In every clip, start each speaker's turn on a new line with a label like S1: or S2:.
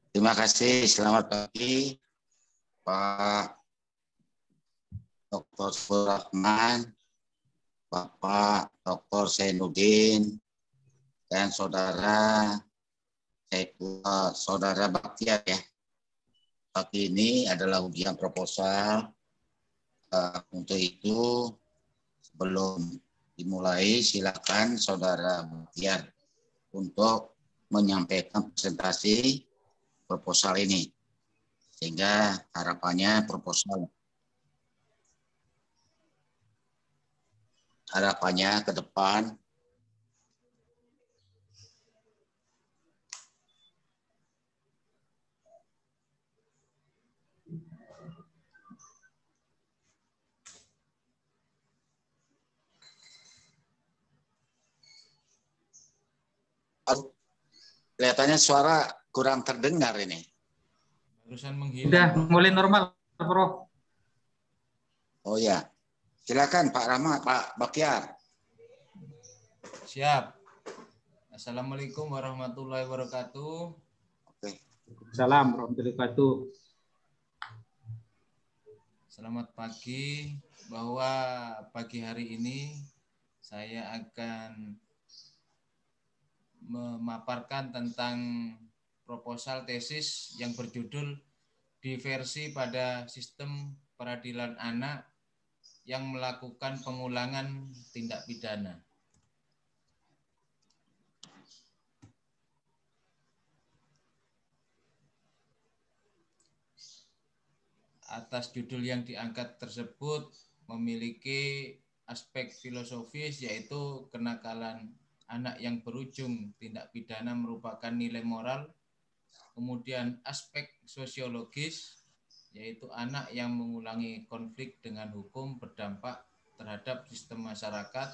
S1: Terima kasih. Selamat pagi, Pak Dr. Surahman, Bapak Dr. Zainuddin, dan saudara Baktiar ya. Pagi ini adalah ujian proposal. Untuk itu, sebelum dimulai, silakan saudara Baktiar untuk menyampaikan presentasi proposal ini, sehingga harapannya ke depan kelihatannya suara kurang terdengar ini.
S2: Barusan menghilang.
S3: Sudah mulai normal, Prof.
S1: Oh ya, silakan Pak Rahmat, Pak Baktiar.
S2: Siap. Assalamualaikum warahmatullahi wabarakatuh.
S1: Oke.
S3: Salam warahmatullahi wabarakatuh.
S2: Selamat pagi. Bahwa pagi hari ini saya akan memaparkan tentang proposal tesis yang berjudul Diversi pada Sistem Peradilan Anak yang Melakukan Pengulangan Tindak Pidana. Atas judul yang diangkat tersebut memiliki aspek filosofis, yaitu kenakalan anak yang berujung tindak pidana merupakan nilai moral. Kemudian aspek sosiologis, yaitu anak yang mengulangi konflik dengan hukum berdampak terhadap sistem masyarakat.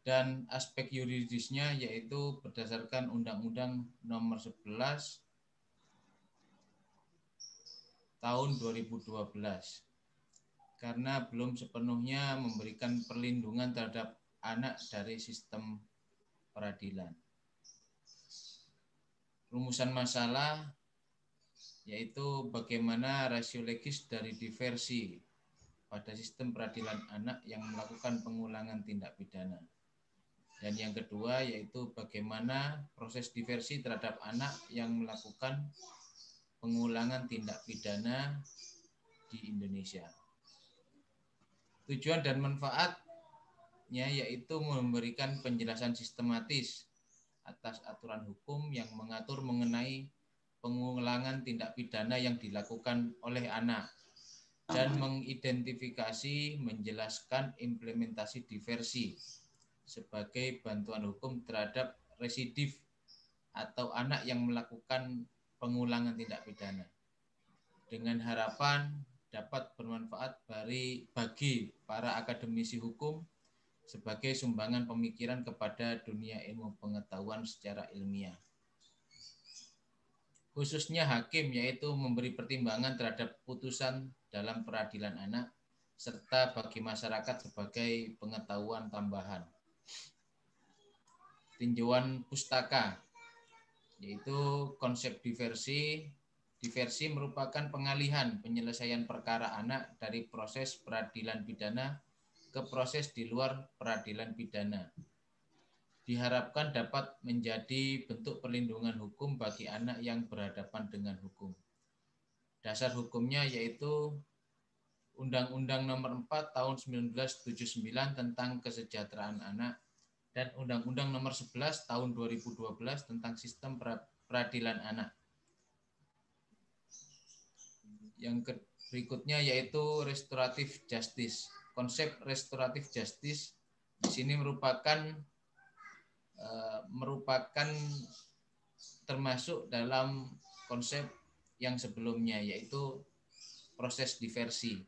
S2: Dan aspek yuridisnya, yaitu berdasarkan Undang-Undang Nomor 11 tahun 2012. Karena belum sepenuhnya memberikan perlindungan terhadap anak dari sistem peradilan. Rumusan masalah yaitu bagaimana rasio legis dari diversi pada sistem peradilan anak yang melakukan pengulangan tindak pidana. Dan yang kedua yaitu bagaimana proses diversi terhadap anak yang melakukan pengulangan tindak pidana di Indonesia. Tujuan dan manfaatnya yaitu memberikan penjelasan sistematis atas aturan hukum yang mengatur mengenai pengulangan tindak pidana yang dilakukan oleh anak dan mengidentifikasi, menjelaskan implementasi diversi sebagai bantuan hukum terhadap residif atau anak yang melakukan pengulangan tindak pidana, dengan harapan dapat bermanfaat bagi para akademisi hukum sebagai sumbangan pemikiran kepada dunia ilmu pengetahuan secara ilmiah. Khususnya hakim, yaitu memberi pertimbangan terhadap putusan dalam peradilan anak, serta bagi masyarakat sebagai pengetahuan tambahan. Tinjauan pustaka, yaitu konsep diversi. Diversi merupakan pengalihan penyelesaian perkara anak dari proses peradilan pidana ke proses di luar peradilan pidana. Diharapkan dapat menjadi bentuk perlindungan hukum bagi anak yang berhadapan dengan hukum. Dasar hukumnya yaitu Undang-Undang Nomor 4 Tahun 1979 tentang Kesejahteraan Anak dan Undang-Undang Nomor 11 Tahun 2012 tentang Sistem Peradilan Anak. Yang berikutnya yaitu restoratif justice. Konsep restoratif justice di sini merupakan termasuk dalam konsep yang sebelumnya, yaitu proses diversi.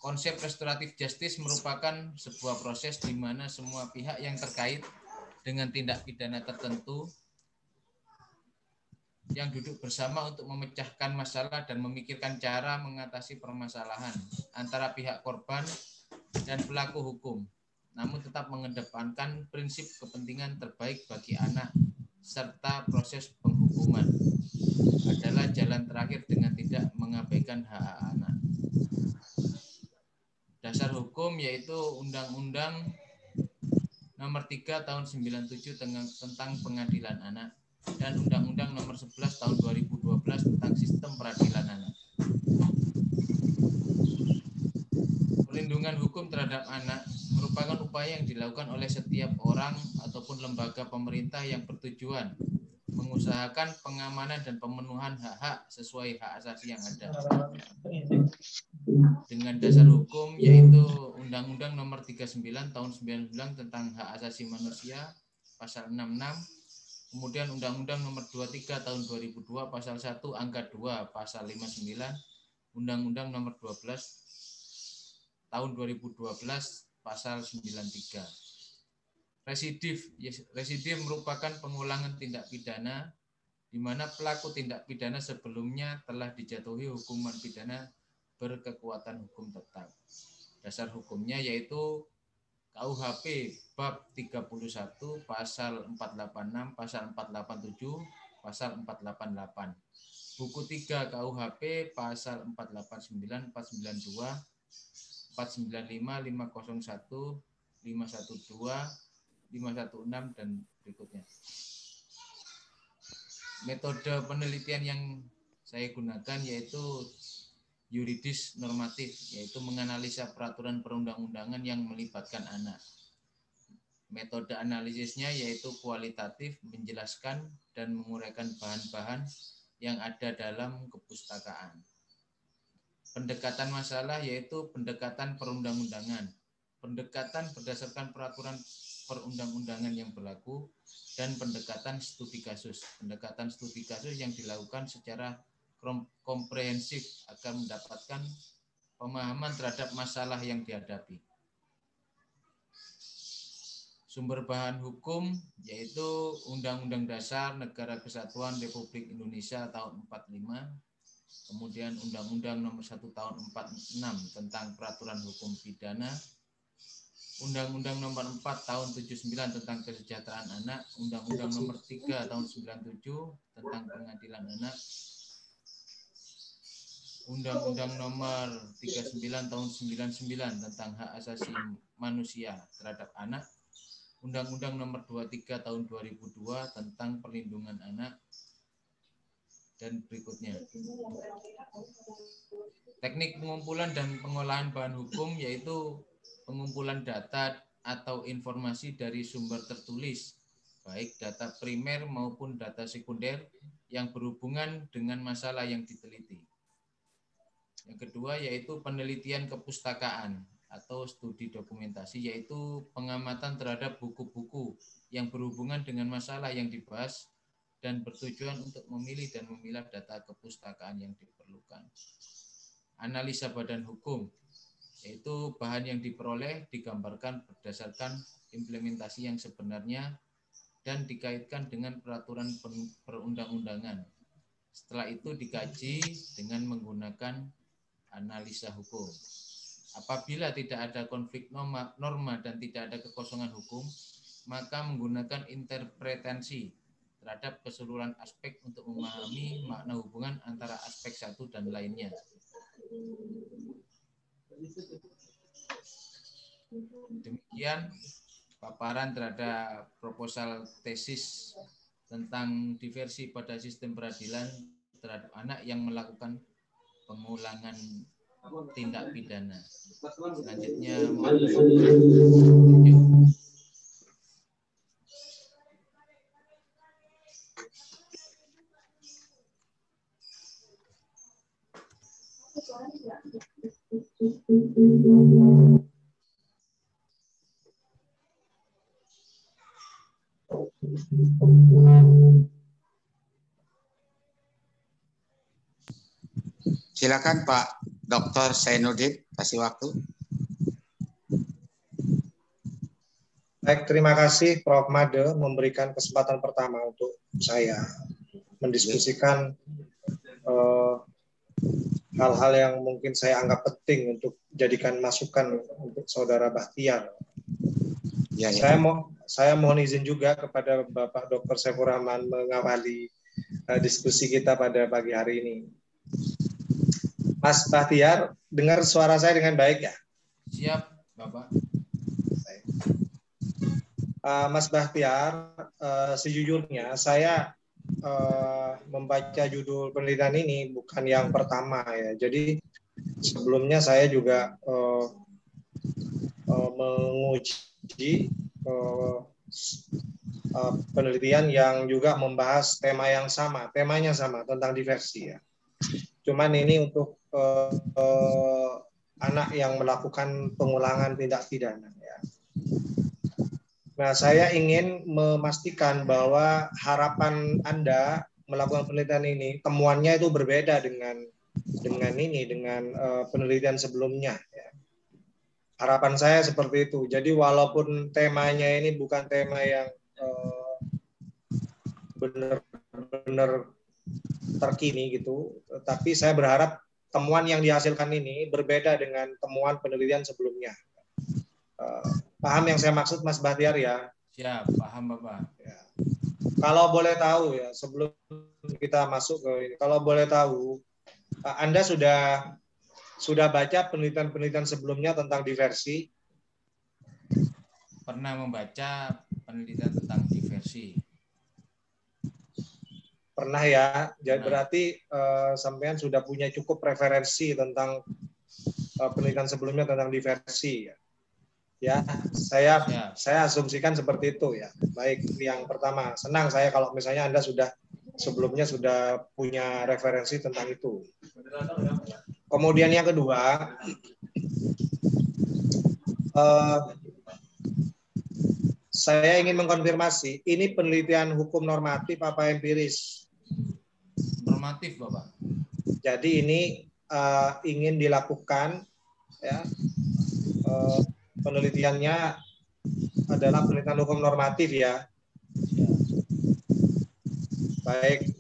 S2: Konsep restoratif justice merupakan sebuah proses di mana semua pihak yang terkait dengan tindak pidana tertentu yang duduk bersama untuk memecahkan masalah dan memikirkan cara mengatasi permasalahan antara pihak korban dan pelaku hukum, namun tetap mengedepankan prinsip kepentingan terbaik bagi anak serta proses penghukuman. hukuman adalah jalan terakhir dengan tidak mengabaikan hak anak. Dasar hukum yaitu Undang-Undang Nomor 3 Tahun 97 tentang Pengadilan Anak dan Undang-Undang Nomor 11 Tahun 2012 tentang Sistem Peradilan Anak. Perlindungan hukum terhadap anak merupakan upaya yang dilakukan oleh setiap orang ataupun lembaga pemerintah yang bertujuan mengusahakan pengamanan dan pemenuhan hak-hak sesuai hak asasi yang ada. Dengan dasar hukum yaitu Undang-Undang Nomor 39 Tahun 99 tentang Hak Asasi Manusia Pasal 66, kemudian Undang-Undang Nomor 23 Tahun 2002 Pasal 1 Angka 2 Pasal 59, Undang-Undang Nomor 12 Tahun 2012 Pasal 93. Residif merupakan pengulangan tindak pidana di mana pelaku tindak pidana sebelumnya telah dijatuhi hukuman pidana berkekuatan hukum tetap. Dasar hukumnya yaitu KUHP bab 31 pasal 486, pasal 487, pasal 488. Buku 3 KUHP pasal 489, 492, 495, 501, 512, 516 dan berikutnya. Metode penelitian yang saya gunakan yaitu yuridis normatif, yaitu menganalisa peraturan perundang-undangan yang melibatkan anak. Metode analisisnya yaitu kualitatif, menjelaskan dan menguraikan bahan-bahan yang ada dalam kepustakaan. Pendekatan masalah yaitu pendekatan perundang-undangan. Pendekatan berdasarkan peraturan perundang-undangan yang berlaku dan pendekatan studi kasus. Pendekatan studi kasus yang dilakukan secara komprehensif agar mendapatkan pemahaman terhadap masalah yang dihadapi. Sumber bahan hukum yaitu Undang-Undang Dasar Negara Kesatuan Republik Indonesia tahun 45, kemudian Undang-Undang Nomor 1 Tahun 46 tentang Peraturan Hukum Pidana, Undang-Undang Nomor 4 Tahun 79 tentang Kesejahteraan Anak, Undang-Undang Nomor 3 Tahun 97 tentang Pengadilan Anak, Undang-Undang Nomor 39 Tahun 99 tentang Hak Asasi Manusia terhadap Anak, Undang-Undang Nomor 23 Tahun 2002 tentang Perlindungan Anak, dan berikutnya. Teknik pengumpulan dan pengolahan bahan hukum yaitu pengumpulan data atau informasi dari sumber tertulis, baik data primer maupun data sekunder yang berhubungan dengan masalah yang diteliti. Yang kedua yaitu penelitian kepustakaan atau studi dokumentasi, yaitu pengamatan terhadap buku-buku yang berhubungan dengan masalah yang dibahas dan bertujuan untuk memilih dan memilah data kepustakaan yang diperlukan. Analisa badan hukum, yaitu bahan yang diperoleh digambarkan berdasarkan implementasi yang sebenarnya dan dikaitkan dengan peraturan perundang-undangan. Setelah itu dikaji dengan menggunakan analisa hukum. Apabila tidak ada konflik norma dan tidak ada kekosongan hukum, maka menggunakan interpretasi terhadap keseluruhan aspek untuk memahami makna hubungan antara aspek satu dan lainnya. Demikian paparan terhadap proposal tesis tentang diversi pada sistem peradilan terhadap anak yang melakukan pengulangan tindak pidana. Selanjutnya mohon tunjuk.
S1: Silakan Pak Dr. Zainuddin, kasih waktu.
S4: Baik, terima kasih Prof. Made memberikan kesempatan pertama untuk saya mendiskusikan hal-hal yang mungkin saya anggap penting untuk jadikan masukan untuk Saudara Bahtiar.
S1: Ya, ya.
S4: Saya mohon izin juga kepada Bapak Dr. Saifur Rahman mengawali diskusi kita pada pagi hari ini. Mas Bahtiar, dengar suara saya dengan baik ya?
S2: Siap, Bapak.
S4: Mas Bahtiar, sejujurnya saya membaca judul penelitian ini bukan yang pertama ya. Jadi sebelumnya saya juga menguji penelitian yang juga membahas tema yang sama, temanya sama tentang diversi ya. Cuman ini untuk anak yang melakukan pengulangan tindak pidana ya. Nah, saya ingin memastikan bahwa harapan Anda melakukan penelitian ini, temuannya itu berbeda dengan penelitian sebelumnya. Ya. Harapan saya seperti itu. Jadi walaupun temanya ini bukan tema yang benar-benar terkini gitu, tapi saya berharap temuan yang dihasilkan ini berbeda dengan temuan penelitian sebelumnya. Paham yang saya maksud, Mas Bahtiar ya?
S2: Siap, paham Bapak.
S4: Ya. Kalau boleh tahu ya, sebelum kita masuk ke ini, kalau boleh tahu, Anda sudah baca penelitian-penelitian sebelumnya tentang diversi?
S2: Pernah membaca penelitian tentang diversi.
S4: Pernah ya, jadi berarti sampean sudah punya cukup referensi tentang penelitian sebelumnya tentang diversi ya. Ya, saya asumsikan seperti itu ya. Baik, yang pertama, senang saya kalau misalnya Anda sebelumnya sudah punya referensi tentang itu. Kemudian yang kedua, saya ingin mengkonfirmasi, ini penelitian hukum normatif apa empiris?
S2: Normatif, Bapak.
S4: Jadi ini ingin dilakukan ya, penelitiannya adalah penelitian hukum normatif ya. Baik,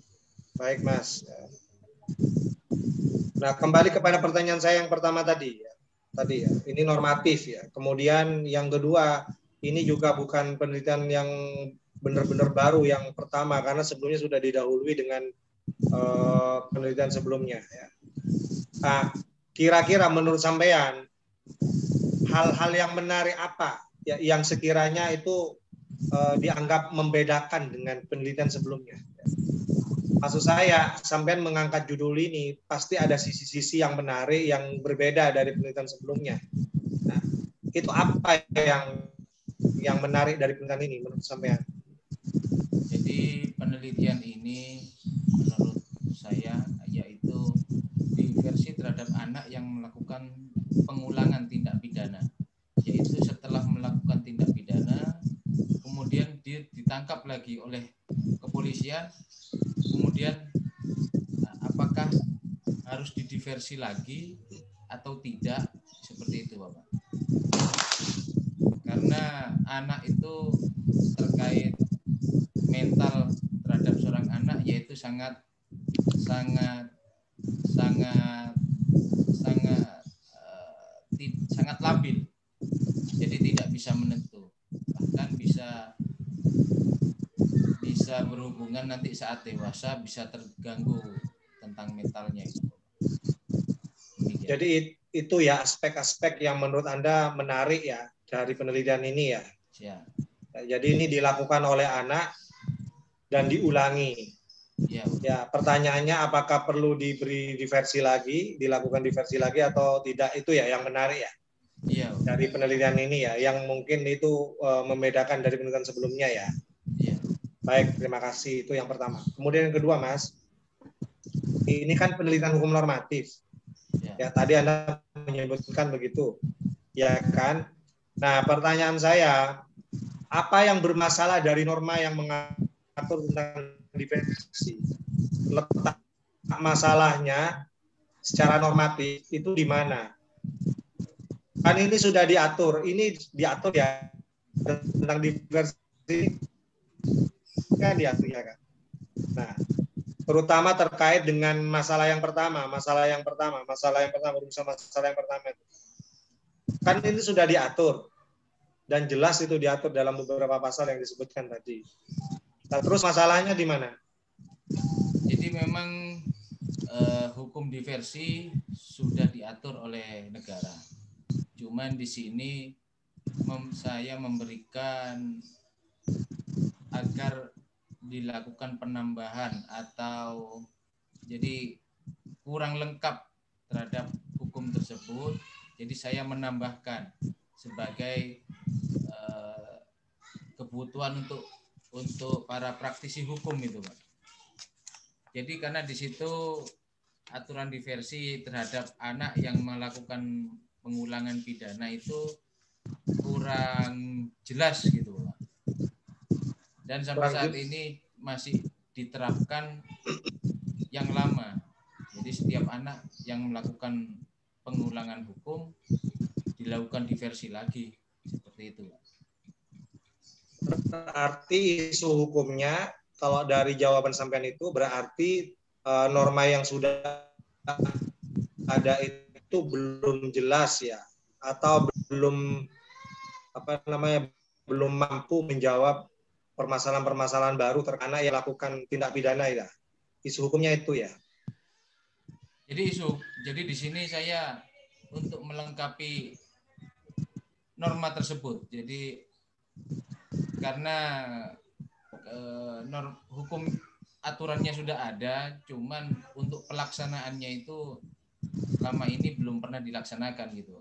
S4: baik Mas. Nah, kembali kepada pertanyaan saya yang pertama tadi ya. Ini normatif ya. Kemudian yang kedua, ini juga bukan penelitian yang benar-benar baru yang pertama karena sebelumnya sudah didahului dengan penelitian sebelumnya ya. Nah, kira-kira menurut sampean hal-hal yang menarik apa ya, yang sekiranya itu dianggap membedakan dengan penelitian sebelumnya? Maksud saya, sampean mengangkat judul ini pasti ada sisi-sisi yang menarik yang berbeda dari penelitian sebelumnya. Nah, itu apa yang menarik dari penelitian ini menurut sampean?
S2: Jadi penelitian ini menurut saya yaitu diversi terhadap anak yang melakukan pengulangan tindak pidana, yaitu setelah melakukan tindak pidana kemudian dia ditangkap lagi oleh kepolisian, kemudian apakah harus didiversi lagi atau tidak, seperti itu Bapak. Karena anak itu terkait mental terhadap seorang anak yaitu sangat labil, jadi tidak bisa menentu, bahkan bisa berhubungan nanti saat dewasa bisa terganggu tentang mentalnya itu.
S4: Jadi itu ya aspek-aspek yang menurut Anda menarik ya dari penelitian ini ya.
S2: Ya.
S4: Jadi ini dilakukan oleh anak dan diulangi. Ya, pertanyaannya apakah perlu diberi diversi lagi, dilakukan diversi lagi atau tidak, itu ya yang menarik ya.
S2: Iya. Dari
S4: penelitian ini ya, yang mungkin itu membedakan dari penelitian sebelumnya ya.
S2: Iya.
S4: Baik, terima kasih. Itu yang pertama. Kemudian yang kedua, Mas, ini kan penelitian hukum normatif. Ya, tadi Anda menyebutkan begitu, ya kan? Nah, pertanyaan saya, apa yang bermasalah dari norma yang mengatur tentang diversi? Letak masalahnya secara normatif itu di mana? Kan ini sudah diatur, ini diatur ya tentang diversi kan diatur ya kan. Nah, terutama terkait dengan masalah yang pertama kan ini sudah diatur dan jelas itu diatur dalam beberapa pasal yang disebutkan tadi. Nah, terus masalahnya di mana?
S2: memang hukum diversi sudah diatur oleh negara. Cuman di sini saya memberikan agar dilakukan penambahan atau jadi kurang lengkap terhadap hukum tersebut. Jadi saya menambahkan sebagai kebutuhan untuk para praktisi hukum itu, Pak. Jadi karena di situ aturan diversi terhadap anak yang melakukan pengulangan pidana itu kurang jelas gitu, Pak. Dan sampai saat ini masih diterapkan yang lama. Jadi setiap anak yang melakukan pengulangan hukum dilakukan diversi lagi, seperti itu, Pak.
S4: Berarti isu hukumnya, kalau dari jawaban sampean itu berarti norma yang sudah ada itu belum jelas ya, atau belum belum mampu menjawab permasalahan-permasalahan baru terkait yang lakukan tindak pidana ya. Isu hukumnya itu ya.
S2: Jadi di sini saya untuk melengkapi norma tersebut. Jadi karena hukum aturannya sudah ada, cuman untuk pelaksanaannya itu selama ini belum pernah dilaksanakan gitu.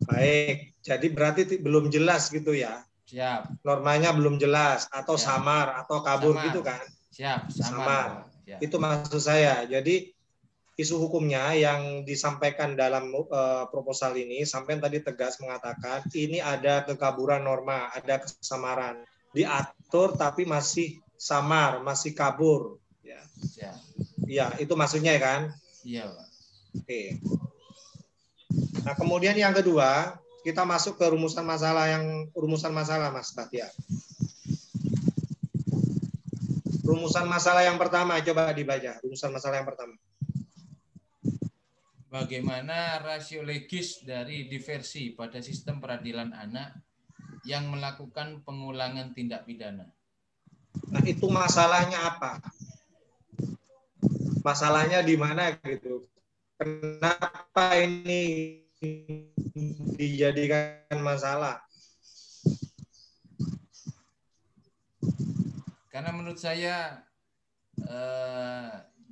S4: Baik, jadi berarti belum jelas gitu ya.
S2: Siap.
S4: Normanya belum jelas atau
S2: Siap.
S4: samar atau kabur
S2: Samar.
S4: gitu kan?
S2: Siap,
S4: samar.
S2: Siap.
S4: Itu maksud saya. Jadi isu hukumnya yang disampaikan dalam proposal ini, sampai tadi tegas mengatakan ini ada kekaburan norma, ada kesamaran, diatur tapi masih samar, masih kabur. Ya, ya itu maksudnya kan?
S2: Iya, Pak.
S4: Oke. Nah kemudian yang kedua, kita masuk ke rumusan masalah Mas Bahtiar. Rumusan masalah yang pertama, coba dibaca. Rumusan masalah yang pertama.
S2: Bagaimana rasio legis dari diversi pada sistem peradilan anak yang melakukan pengulangan tindak pidana?
S4: Nah, itu masalahnya apa? Masalahnya di mana gitu? Kenapa ini dijadikan masalah?
S2: Karena menurut saya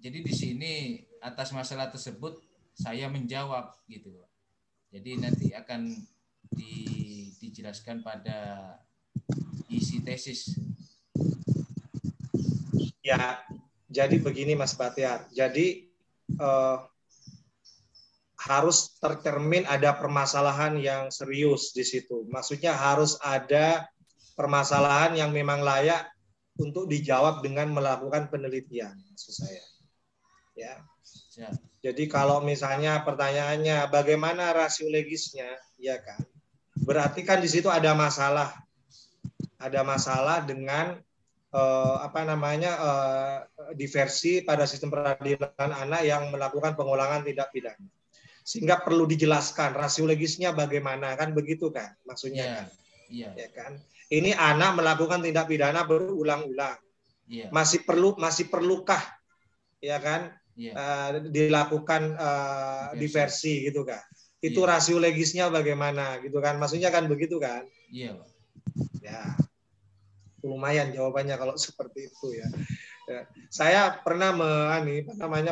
S2: jadi di sini atas masalah tersebut saya menjawab gitu. Jadi nanti akan dijelaskan pada isi tesis.
S4: Ya, jadi begini Mas Bahtiar. Jadi harus tercermin ada permasalahan yang serius di situ. Maksudnya harus ada permasalahan yang memang layak untuk dijawab dengan melakukan penelitian, maksud saya. Ya. Jadi kalau misalnya pertanyaannya bagaimana rasio legisnya, ya kan? Berarti kan di situ ada masalah dengan diversi pada sistem peradilan anak yang melakukan pengulangan tindak pidana. Sehingga perlu dijelaskan rasio legisnya bagaimana, kan begitu kan maksudnya kan?
S2: Iya.
S4: Ya kan? Ini anak melakukan tindak pidana berulang-ulang.
S2: Iya.
S4: Masih perlukah ya kan? Dilakukan diversi gitu kan? Itu rasio legisnya bagaimana gitu kan? Maksudnya kan begitu kan?
S2: Iya, Pak.
S4: Ya. Lumayan jawabannya kalau seperti itu ya. Saya pernah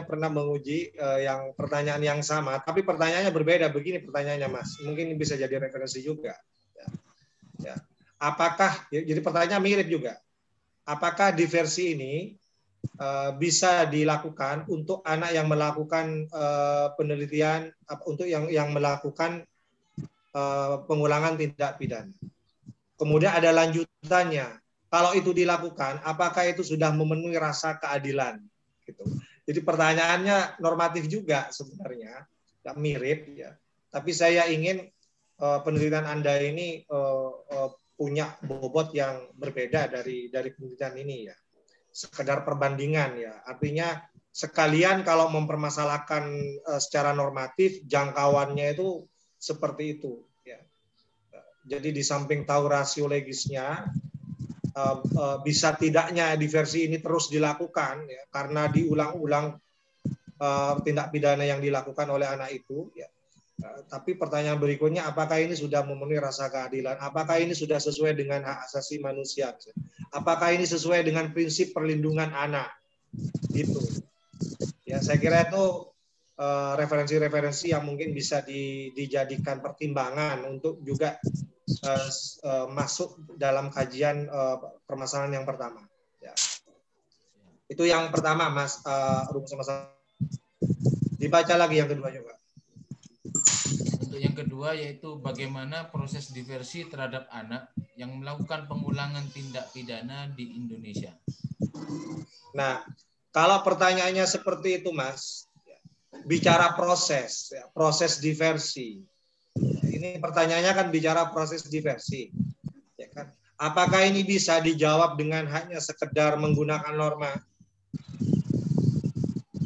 S4: pernah menguji yang pertanyaan yang sama, tapi pertanyaannya berbeda. Begini pertanyaannya Mas, mungkin bisa jadi referensi juga. Ya. Apakah jadi pertanyaan mirip juga? Apakah diversi ini bisa dilakukan untuk anak yang melakukan penelitian, untuk yang melakukan pengulangan tindak pidana? Kemudian ada lanjutannya. Kalau itu dilakukan, apakah itu sudah memenuhi rasa keadilan? Gitu. Jadi pertanyaannya normatif juga sebenarnya, mirip ya. Tapi saya ingin penelitian Anda ini punya bobot yang berbeda dari penelitian ini ya. Sekedar perbandingan ya. Artinya sekalian kalau mempermasalahkan secara normatif, jangkauannya itu seperti itu ya. Jadi di samping tahu rasio legisnya, bisa tidaknya diversi ini terus dilakukan ya, karena diulang-ulang tindak pidana yang dilakukan oleh anak itu ya. Tapi pertanyaan berikutnya, apakah ini sudah memenuhi rasa keadilan? Apakah ini sudah sesuai dengan hak asasi manusia? Apakah ini sesuai dengan prinsip perlindungan anak? Gitu. Ya, saya kira itu referensi-referensi yang mungkin bisa dijadikan pertimbangan untuk juga masuk dalam kajian permasalahan yang pertama. Ya. Itu yang pertama, Mas, rumus masalah. Dibaca lagi yang kedua juga.
S2: Untuk yang kedua yaitu bagaimana proses diversi terhadap anak yang melakukan pengulangan tindak pidana di Indonesia.
S4: Nah, kalau pertanyaannya seperti itu, Mas, bicara proses, ya, proses diversi. Ini pertanyaannya kan bicara proses diversi. Ya kan? Apakah ini bisa dijawab dengan hanya sekedar menggunakan norma?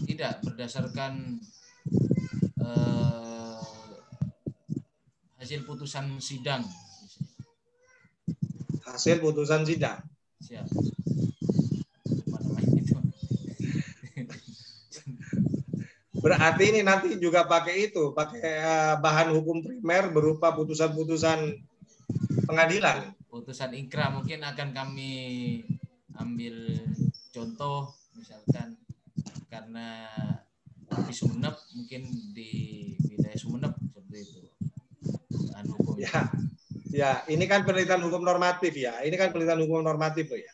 S2: Tidak, berdasarkan hasil putusan sidang.
S4: Hasil putusan sidang.
S2: Siap.
S4: Berarti ini nanti juga pakai itu, pakai bahan hukum primer berupa putusan-putusan pengadilan.
S2: Putusan ingkrah mungkin akan kami ambil contoh, misalkan karena di Sumeneb, mungkin di wilayah Sumeneb seperti itu. Bahan hukum.
S4: Ya, ini kan penelitian hukum normatif ya. Ini kan penelitian hukum normatif ya.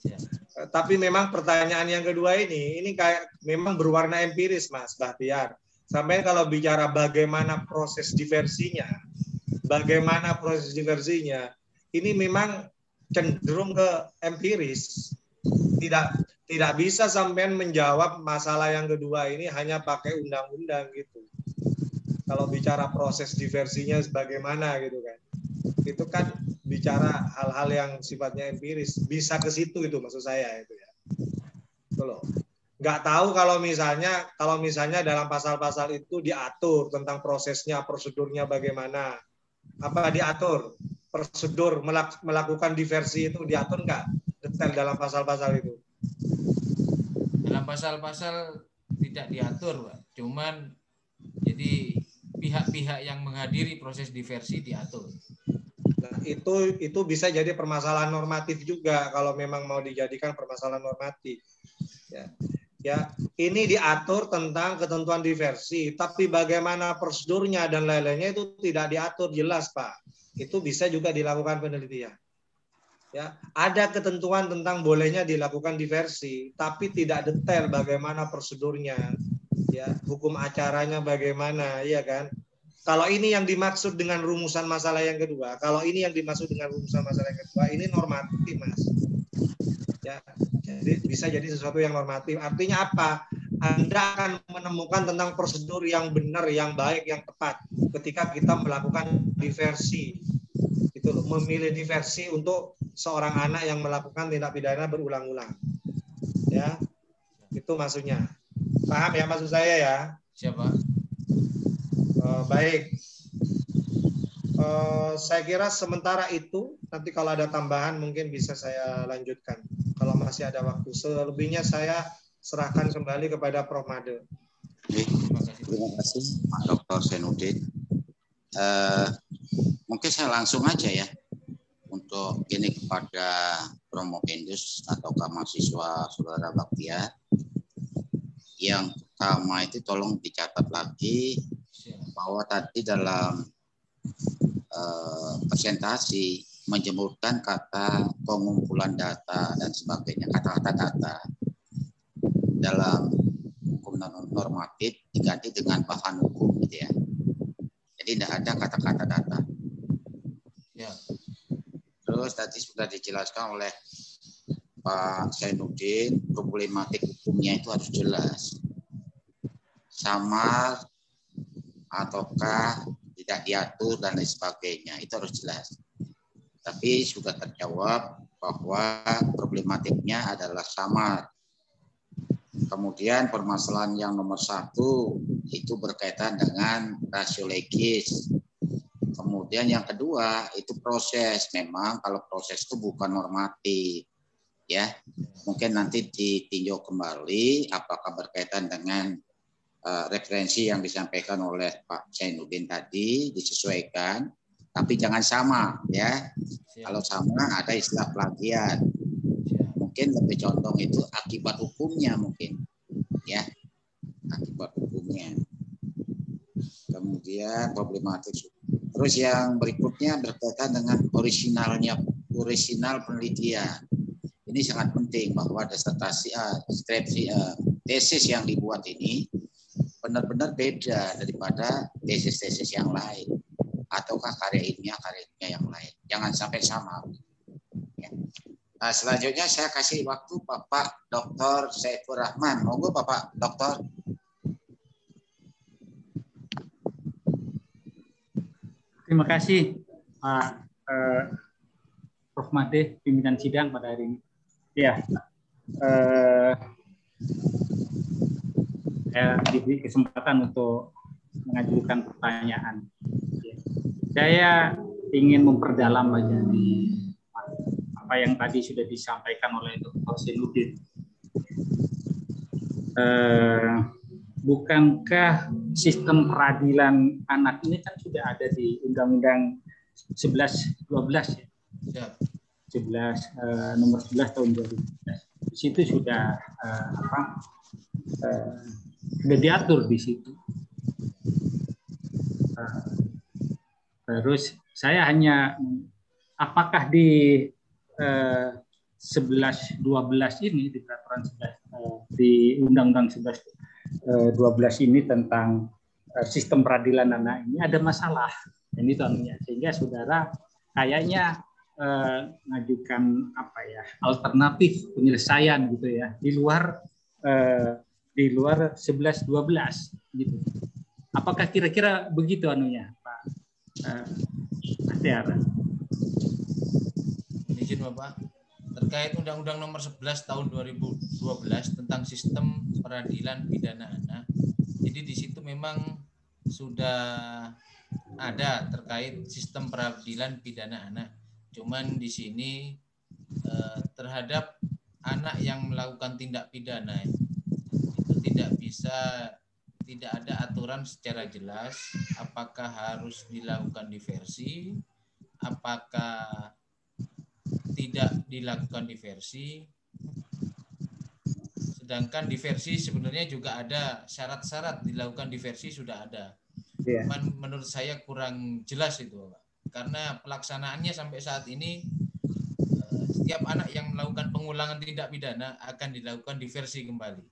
S2: Ya.
S4: Tapi memang pertanyaan yang kedua ini kayak memang berwarna empiris, Mas Bahtiar. Sampai kalau bicara bagaimana proses diversinya, ini memang cenderung ke empiris. Tidak bisa sampai menjawab masalah yang kedua ini hanya pakai undang-undang gitu. Kalau bicara proses diversinya bagaimana gitu kan. Itu kan bicara hal-hal yang sifatnya empiris, bisa ke situ itu maksud saya itu ya. Itu loh. Nggak tahu kalau misalnya dalam pasal-pasal itu diatur tentang prosesnya, prosedurnya bagaimana. Apa diatur? Prosedur melakukan diversi itu diatur nggak? Detail dalam pasal-pasal itu.
S2: Dalam pasal-pasal tidak diatur, Pak. Cuman jadi pihak-pihak yang menghadiri proses diversi diatur.
S4: Nah, itu bisa jadi permasalahan normatif juga kalau memang mau dijadikan permasalahan normatif. Ya, ini diatur tentang ketentuan diversi, tapi bagaimana prosedurnya dan lain-lainnya itu tidak diatur jelas, Pak. Itu bisa juga dilakukan penelitian. Ya, ada ketentuan tentang bolehnya dilakukan diversi, tapi tidak detail bagaimana prosedurnya, ya, hukum acaranya bagaimana, ya kan? Kalau ini yang dimaksud dengan rumusan masalah yang kedua, ini normatif, Mas. Ya, jadi bisa jadi sesuatu yang normatif. Artinya apa? Anda akan menemukan tentang prosedur yang benar, yang baik, yang tepat ketika kita melakukan diversi. Itu loh, memilih diversi untuk seorang anak yang melakukan tindak pidana berulang-ulang. Ya, itu maksudnya. Paham ya maksud saya ya?
S2: Siapa?
S4: Baik. Saya kira sementara itu, nanti kalau ada tambahan mungkin bisa saya lanjutkan. Kalau masih ada waktu. Selebihnya saya serahkan kembali kepada Prof. Made.
S1: Terima kasih Pak Dr. Zainuddin. Mungkin saya langsung aja ya untuk ini kepada Promo Indus atau mahasiswa Saudara Bahtiar. Yang pertama itu tolong dicatat lagi bahwa tadi dalam presentasi menjemurkan kata pengumpulan data dan sebagainya, kata-kata data dalam hukum normatif diganti dengan bahan hukum gitu ya. Jadi tidak ada kata-kata data.
S2: Ya.
S1: Terus tadi sudah dijelaskan oleh Pak Zainuddin, problematik hukumnya itu harus jelas. Samar ataukah tidak diatur dan lain sebagainya, itu harus jelas. Tapi sudah terjawab bahwa problematiknya adalah samar. Kemudian permasalahan yang nomor 1 itu berkaitan dengan rasio legis. Kemudian yang kedua itu proses. Memang kalau proses itu bukan normatif, ya. Mungkin nanti ditinjau kembali apakah berkaitan dengan referensi yang disampaikan oleh Pak Zainuddin tadi disesuaikan, tapi jangan sama, ya. Kalau sama ada istilah plagiat. Mungkin lebih condong itu akibat hukumnya mungkin, ya. Akibat hukumnya. Kemudian problematik. Terus yang berikutnya berkaitan dengan orisinal penelitian. Ini sangat penting bahwa disertasi tesis yang dibuat ini benar-benar beda daripada tesis-tesis yang lain ataukah karya ilmiah yang lain. Jangan sampai sama. Ya. Nah, selanjutnya saya kasih waktu Bapak Dr. Saiful Rahman. Monggo Bapak Dokter.
S3: Terima kasih Pak Prof. Made, pimpinan sidang pada hari ini. Ya, saya diberi kesempatan untuk mengajukan pertanyaan. Saya ingin memperdalam aja di apa yang tadi sudah disampaikan oleh Dr. Zainuddin. Bukankah sistem peradilan anak ini kan sudah ada di Undang-Undang 11-12 ya? 11 nomor 11 tahun 2011. Di situ sudah sudah diatur di situ. Terus saya hanya apakah di 11-12 ini di peraturan 11 di Undang-Undang 11-12 ini tentang sistem peradilan anak ini ada masalah, dan itu sehingga saudara kayaknya mengajukan alternatif penyelesaian gitu ya di luar 11-12 gitu. Apakah kira-kira begitu Pak Astiara?
S2: Izin Bapak, terkait Undang-Undang Nomor 11 Tahun 2012 tentang Sistem Peradilan Pidana Anak. Jadi di situ memang sudah ada terkait sistem peradilan pidana anak. Cuman di sini terhadap anak yang melakukan tindak pidana itu tidak ada aturan secara jelas apakah harus dilakukan diversi, apakah tidak dilakukan diversi. Sedangkan diversi sebenarnya juga ada syarat-syarat dilakukan diversi sudah ada. Cuman menurut saya kurang jelas itu, Pak. Karena pelaksanaannya sampai saat ini setiap anak yang melakukan pengulangan tindak pidana akan dilakukan diversi kembali.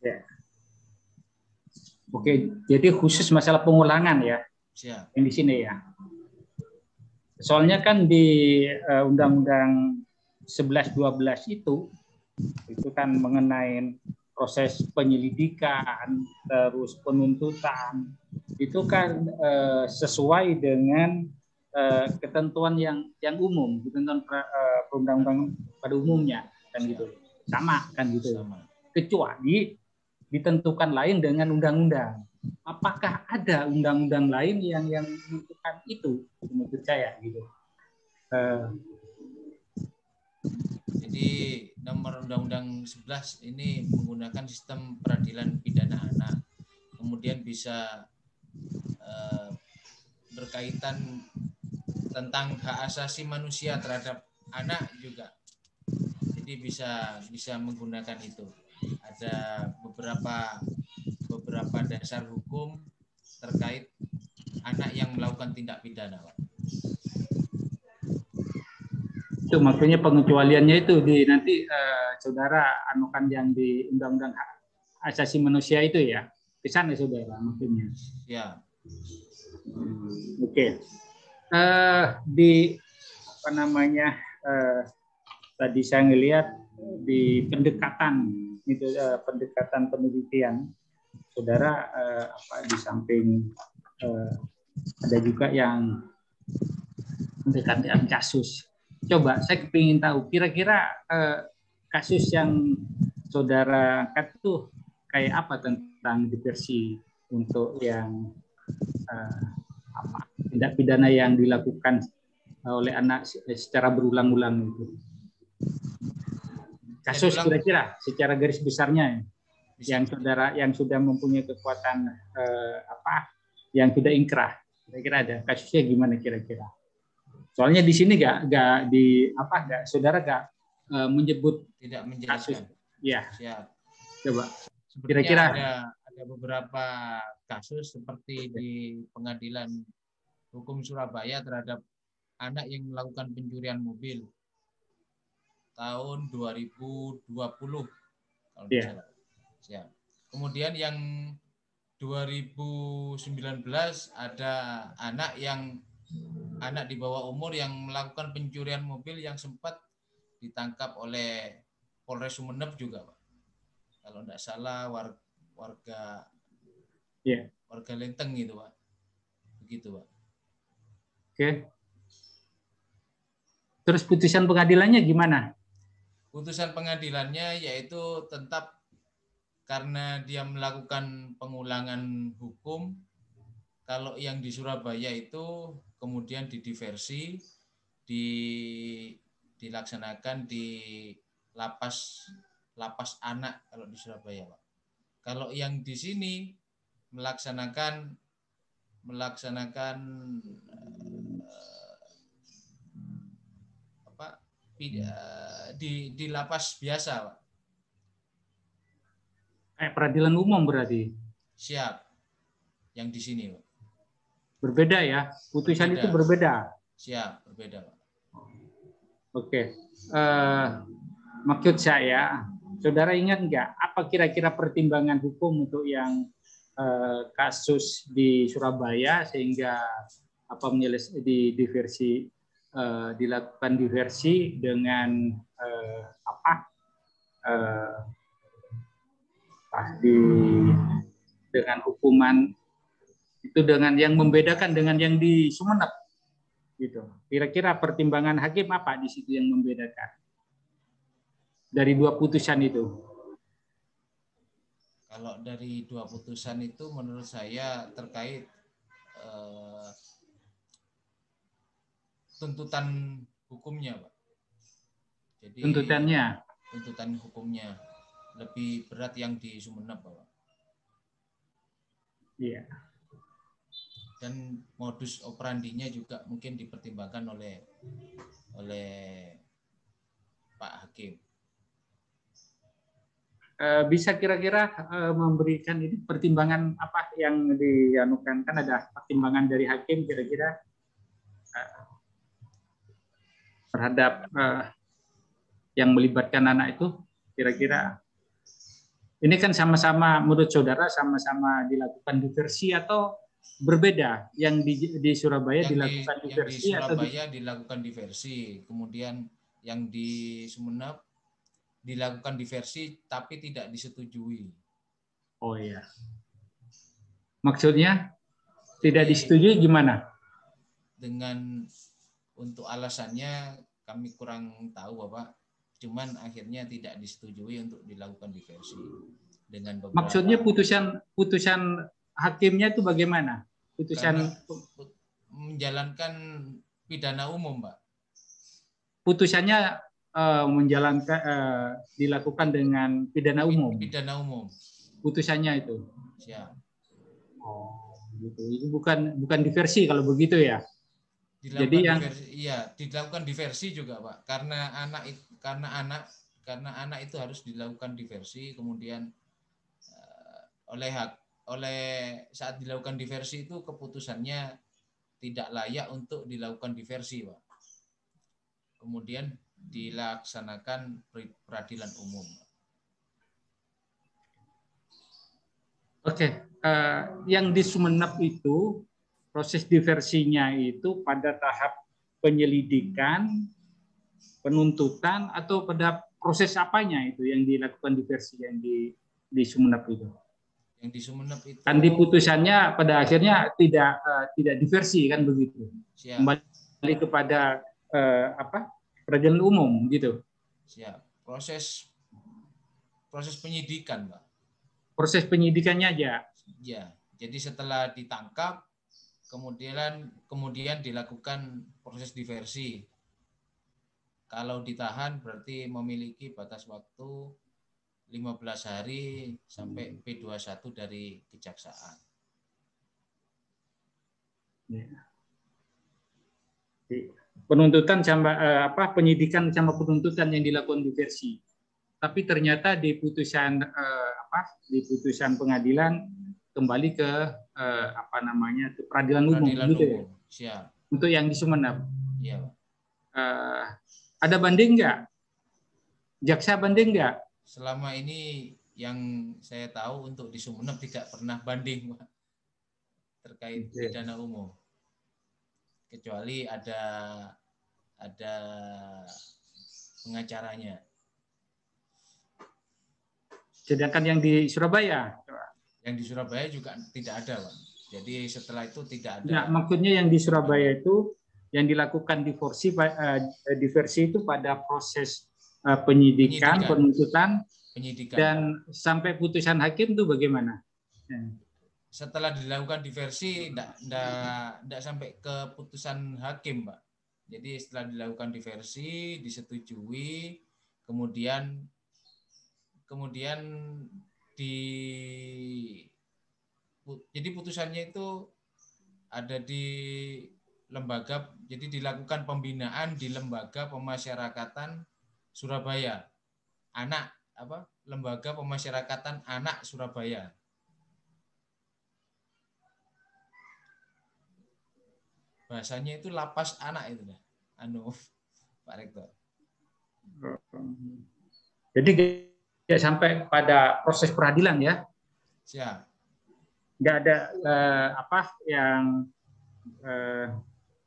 S3: Ya. Oke, jadi khusus masalah pengulangan ya.
S2: Siap.
S3: Yang di sini ya. Soalnya kan di Undang-Undang 11-12 itu kan mengenai proses penyelidikan, terus penuntutan, itu kan sesuai dengan ketentuan yang umum, ketentuan perundang-undangan pada umumnya, kan gitu, sama kan gitu. Kecuali ditentukan lain dengan undang-undang. Apakah ada undang-undang lain yang menentukan itu? Menurut saya gitu.
S2: Jadi nomor Undang-Undang 11 ini menggunakan sistem peradilan pidana anak. Kemudian bisa berkaitan tentang hak asasi manusia terhadap anak juga. Jadi bisa menggunakan itu. Ada beberapa dasar hukum terkait anak yang melakukan tindak pidana, Pak.
S3: Itu maksudnya pengecualiannya itu di nanti saudara anukan yang di Undang-Undang Hak Asasi Manusia itu ya, ke sana saudara maksudnya.
S2: Ya.
S3: Oke. Di tadi saya ngelihat di pendekatan itu pendekatan penelitian saudara di samping ada juga yang pendekatan kasus. Coba saya ingin tahu kira-kira kasus yang saudara angkat itu kayak apa tentang diversi untuk yang tindak pidana yang dilakukan oleh anak secara berulang-ulang itu. Kasus kira-kira secara garis besarnya yang saudara yang sudah mempunyai kekuatan yang sudah ingkrah, kira-kira ada kasusnya gimana kira-kira? Soalnya di sini nggak saudara nggak menyebut
S2: tidak menjelaskan.
S3: Kasus. Ya.
S2: Siap.
S3: Coba.
S2: Kira-kira ada beberapa kasus seperti di Pengadilan Hukum Surabaya terhadap anak yang melakukan pencurian mobil tahun 2020 kalau tidak salah. Siap. Kemudian yang 2019 ada anak di bawah umur yang melakukan pencurian mobil yang sempat ditangkap oleh Polres Sumeneb juga, Pak. Kalau tidak salah warga Lenteng gitu, Pak. Begitu, Pak.
S3: Oke. Terus putusan pengadilannya gimana?
S2: Putusan pengadilannya yaitu tetap karena dia melakukan pengulangan hukum. Kalau yang di Surabaya itu kemudian didiversi, dilaksanakan di lapas anak kalau di Surabaya, Pak. Kalau yang di sini melaksanakan di lapas biasa, Pak.
S3: Kayak peradilan umum berarti.
S2: Siap. Yang di sini, Pak.
S3: Berbeda ya, putusan itu berbeda.
S2: Siap, berbeda, Pak.
S3: Oke. Maksud saya, saudara ingat nggak apa kira-kira pertimbangan hukum untuk yang kasus di Surabaya sehingga dilakukan diversi dengan dengan hukuman itu dengan yang membedakan dengan yang di Sumeneb gitu. Kira-kira pertimbangan hakim apa di situ yang membedakan dari dua putusan itu?
S2: Kalau dari dua putusan itu menurut saya terkait tuntutan hukumnya, Pak. Jadi tuntutan hukumnya lebih berat yang di Sumeneb, Pak.
S3: Iya.
S2: Dan modus operandinya juga mungkin dipertimbangkan oleh Pak Hakim.
S3: Bisa kira-kira memberikan ini pertimbangan apa yang dianukan, kan ada pertimbangan dari hakim kira-kira terhadap yang melibatkan anak itu, kira-kira ini kan sama-sama menurut saudara sama-sama dilakukan diversi atau berbeda? Yang di Surabaya dilakukan diversi
S2: atau di Surabaya dilakukan diversi, kemudian yang di Sumeneb dilakukan diversi tapi tidak disetujui.
S3: Oh iya. Maksudnya tidak disetujui gimana?
S2: Dengan untuk alasannya kami kurang tahu, Bapak. Cuman akhirnya tidak disetujui untuk dilakukan diversi dengan beberapa.
S3: Maksudnya putusan hakimnya itu bagaimana? Putusan
S2: menjalankan pidana umum, Pak.
S3: Putusannya menjalankan dilakukan dengan pidana umum.
S2: Pidana umum.
S3: Putusannya itu.
S2: Siap.
S3: Oh, gitu. Itu bukan diversi kalau begitu ya.
S2: Dilakukan diversi juga, Pak. Karena anak itu harus dilakukan diversi, kemudian oleh saat dilakukan diversi itu keputusannya tidak layak untuk dilakukan diversi, Pak. Kemudian dilaksanakan peradilan umum.
S3: Oke, yang di Sumeneb itu proses diversinya itu pada tahap penyelidikan, penuntutan, atau pada proses apanya itu yang dilakukan diversi yang di Sumeneb itu?
S2: Yang di Sumeneb itu
S3: kan di putusannya pada akhirnya tidak diversi kan begitu. Siap. Kembali kepada peradilan umum gitu.
S2: Siap. Proses penyidikan, Pak.
S3: Proses penyidikannya aja.
S2: Ya, Jadi setelah ditangkap, kemudian dilakukan proses diversi. Kalau ditahan berarti memiliki batas waktu 15 hari sampai P21 dari kejaksaan.
S3: Penuntutan sama penyidikan sama penuntutan yang dilakukan diversi. Tapi ternyata di putusan pengadilan kembali ke ke peradilan umum gitu ya.
S2: Siap.
S3: Untuk yang di Sumeneb.
S2: Iya.
S3: Ada banding nggak? Jaksa banding nggak?
S2: Selama ini yang saya tahu untuk di Sumeneb tidak pernah banding, Pak, terkait pidana umum. Kecuali ada pengacaranya.
S3: Sedangkan yang di Surabaya?
S2: Yang di Surabaya juga tidak ada, Pak. Jadi setelah itu tidak ada.
S3: Nah, maksudnya yang di Surabaya itu yang dilakukan diversi itu pada proses penyidikan, penuntutan, dan sampai putusan hakim itu bagaimana?
S2: Setelah dilakukan diversi tidak sampai ke putusan hakim, Pak. Jadi setelah dilakukan diversi disetujui, kemudian jadi putusannya itu ada di lembaga, jadi dilakukan pembinaan di Lembaga Pemasyarakatan Surabaya. Lembaga Pemasyarakatan Anak Surabaya. Bahasanya itu lapas anak itu, Pak Rektor.
S3: Jadi tidak sampai pada proses peradilan ya?
S2: Siap.
S3: Nggak ada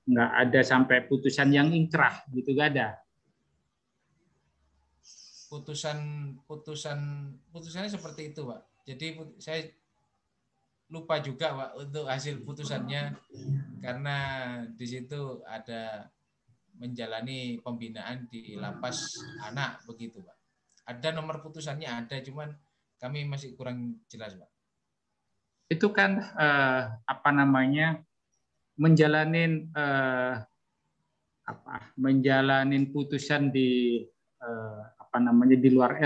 S3: nggak ada sampai putusan yang inkrah gitu, nggak ada.
S2: Putusannya seperti itu, Pak. Jadi saya lupa juga, Pak, untuk hasil putusannya karena di situ ada menjalani pembinaan di lapas anak begitu, Pak. Ada nomor putusannya ada, cuman kami masih kurang jelas, Pak.
S3: Itu kan menjalanin putusan di di luar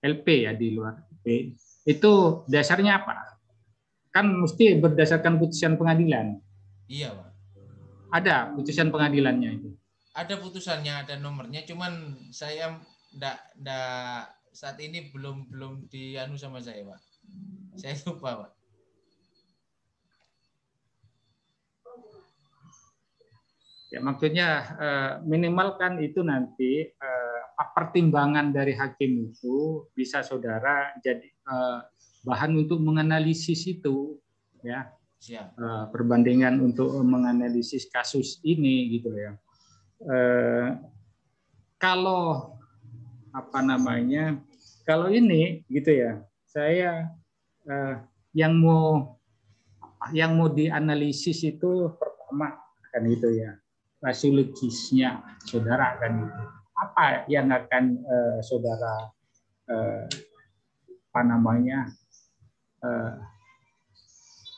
S3: LP ya, di luar LP. Itu dasarnya apa? Kan mesti berdasarkan putusan pengadilan.
S2: Iya, Pak.
S3: Ada putusan pengadilannya itu.
S2: Ada putusannya, ada nomornya, cuman saya saat ini belum dianu sama saya, Pak. Saya lupa, Pak.
S3: Ya, maksudnya minimal kan itu nanti pertimbangan dari hakim itu bisa saudara jadi bahan untuk menganalisis itu, ya.
S2: Siap.
S3: Perbandingan untuk menganalisis kasus ini gitu ya. Kalau kalau ini gitu ya, saya yang mau dianalisis itu pertama kan itu ya, rasiologisnya saudara kan itu. Apa yang akan saudara